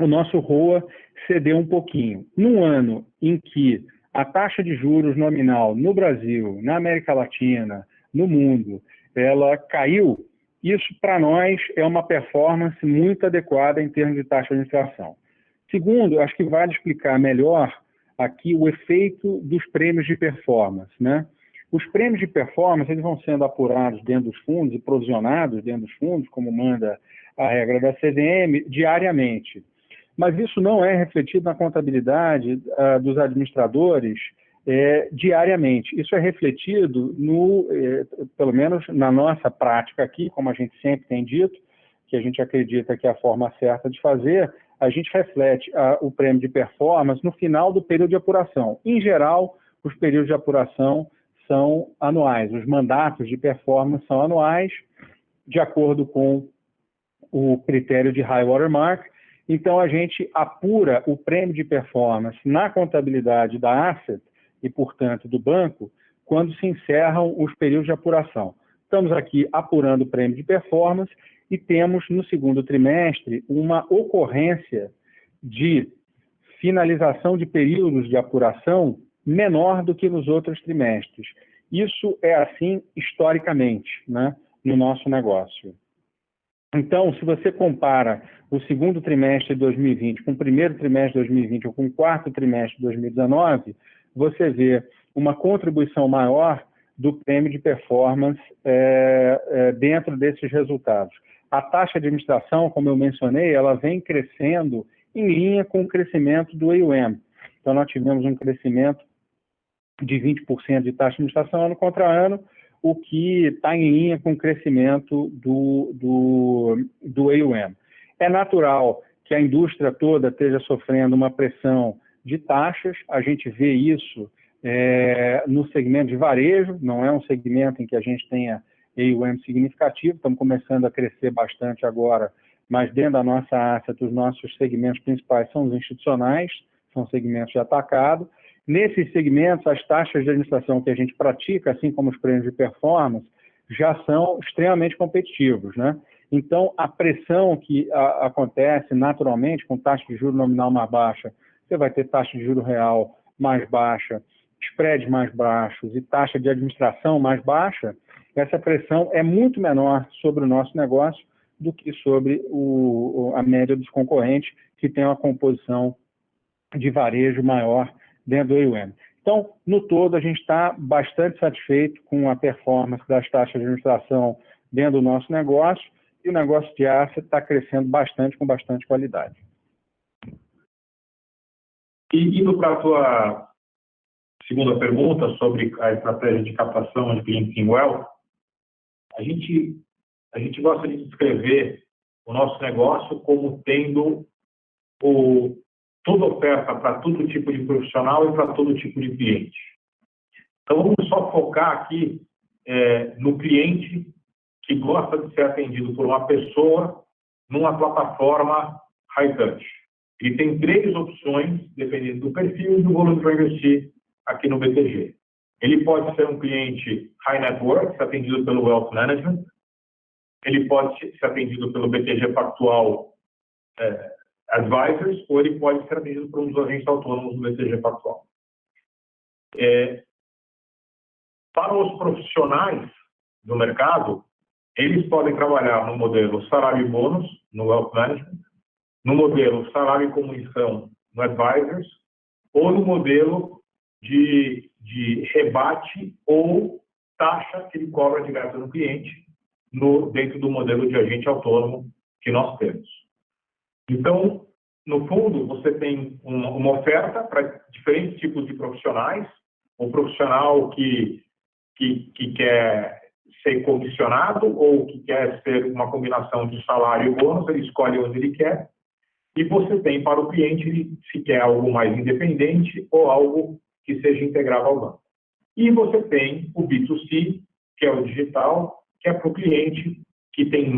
o nosso ROA cedeu um pouquinho. Num ano em que a taxa de juros nominal no Brasil, na América Latina, no mundo, ela caiu, isso para nós é uma performance muito adequada em termos de taxa de administração. Segundo, acho que vale explicar melhor aqui o efeito dos prêmios de performance, né? Os prêmios de performance eles vão sendo apurados dentro dos fundos e provisionados dentro dos fundos, como manda a regra da CVM, diariamente. Mas isso não é refletido na contabilidade dos administradores diariamente. Isso é refletido, pelo menos na nossa prática aqui, como a gente sempre tem dito, que a gente acredita que é a forma certa de fazer, a gente reflete o prêmio de performance no final do período de apuração. Em geral, os períodos de apuração são anuais, os mandatos de performance são anuais, de acordo com o critério de high water mark. Então, a gente apura o prêmio de performance na contabilidade da asset e, portanto, do banco, quando se encerram os períodos de apuração. Estamos aqui apurando o prêmio de performance e temos, no segundo trimestre, uma ocorrência de finalização de períodos de apuração menor do que nos outros trimestres. Isso é assim historicamente, né, no nosso negócio. Então, se você compara o segundo trimestre de 2020 com o primeiro trimestre de 2020 ou com o quarto trimestre de 2019, você vê uma contribuição maior do prêmio de performance dentro desses resultados. A taxa de administração, como eu mencionei, ela vem crescendo em linha com o crescimento do AUM. Então, nós tivemos um crescimento de 20% de taxa de administração ano contra ano, o que está em linha com o crescimento do AUM. É natural que a indústria toda esteja sofrendo uma pressão de taxas, a gente vê isso no segmento de varejo, não é um segmento em que a gente tenha AUM significativo, estamos começando a crescer bastante agora, mas dentro da nossa asset, os nossos segmentos principais são os institucionais, são segmentos de atacado. Nesses segmentos, as taxas de administração que a gente pratica, assim como os prêmios de performance, já são extremamente competitivos, né? Então, a pressão que acontece naturalmente com taxa de juros nominal mais baixa, você vai ter taxa de juros real mais baixa, spreads mais baixos e taxa de administração mais baixa, essa pressão é muito menor sobre o nosso negócio do que sobre a média dos concorrentes, que tem uma composição de varejo maior dentro do AUM. Então, no todo, a gente está bastante satisfeito com a performance das taxas de administração dentro do nosso negócio, e o negócio de asset está crescendo bastante, com bastante qualidade. E indo para a tua segunda pergunta sobre a estratégia de captação de clientes em Wealth, a gente gosta de descrever o nosso negócio como tendo toda oferta para todo tipo de profissional e para todo tipo de cliente. Então, vamos só focar aqui no cliente que gosta de ser atendido por uma pessoa numa plataforma high touch. Ele tem 3 opções, dependendo do perfil e do volume para investir aqui no BTG. Ele pode ser um cliente high net worth, ser atendido pelo Wealth Management. Ele pode ser atendido pelo BTG Pactual Advisors, ou ele pode ser atendido por um dos agentes autônomos do BTG Pactual. Para os profissionais do mercado, eles podem trabalhar no modelo salário e bônus, no Wealth Management, no modelo salário e comissão, no Advisors, ou no modelo de rebate ou taxa que ele cobra direto no cliente, dentro do modelo de agente autônomo que nós temos. Então, no fundo, você tem uma oferta para diferentes tipos de profissionais. O profissional que quer ser comissionado ou que quer ser uma combinação de salário e bônus, ele escolhe onde ele quer. E você tem para o cliente, se quer algo mais independente ou algo que seja integrado ao banco. E você tem o B2C, que é o digital, que é para o cliente que tem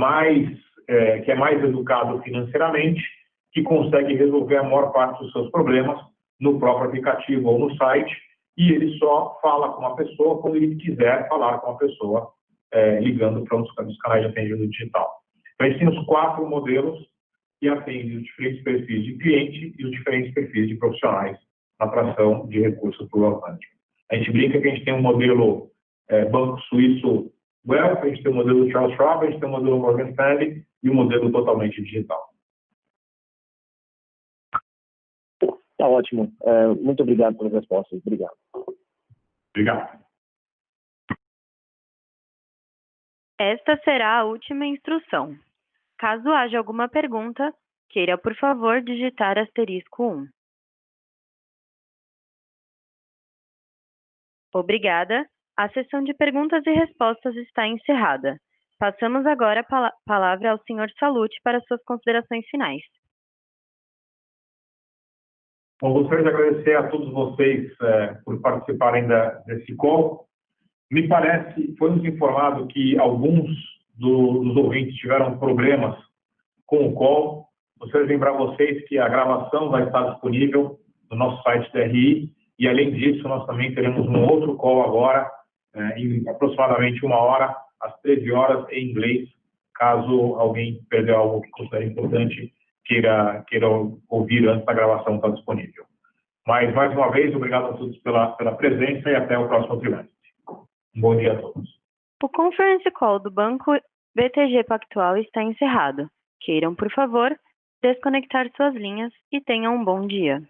que é mais educado financeiramente, que consegue resolver a maior parte dos seus problemas no próprio aplicativo ou no site, e ele só fala com a pessoa quando ele quiser falar com a pessoa, ligando para um dos canais de atendimento digital. Então, esses são os 4 modelos que atendem os diferentes perfis de cliente e os diferentes perfis de profissionais na atração de recursos para o Wealth Management. A gente brinca que a gente tem um modelo Banco Suíço Wealth, a gente tem um modelo Charles Schwab, a gente tem um modelo Morgan Stanley e um modelo totalmente digital. Tá ótimo. Muito obrigado pelas respostas. Obrigado. Obrigado. Esta será a última instrução. Caso haja alguma pergunta, queira, por favor, digitar *1. Obrigada. A sessão de perguntas e respostas está encerrada. Passamos agora a palavra ao Sr. Salluti para suas considerações finais. Bom, gostaria de agradecer a todos vocês por participarem desse call. Me parece, foi-nos informado que alguns dos ouvintes tiveram problemas com o call. Gostaria de lembrar vocês que a gravação vai estar disponível no nosso site da RI e, além disso, nós também teremos um outro call agora, em aproximadamente 1 hora, às 13 horas, em inglês, caso alguém perdeu algo que considere importante, queira ouvir antes da gravação estar disponível. Mas, mais uma vez, obrigado a todos pela presença e até o próximo trimestre. Um bom dia a todos. O conference call do Banco BTG Pactual está encerrado. Queiram, por favor, desconectar suas linhas e tenham um bom dia.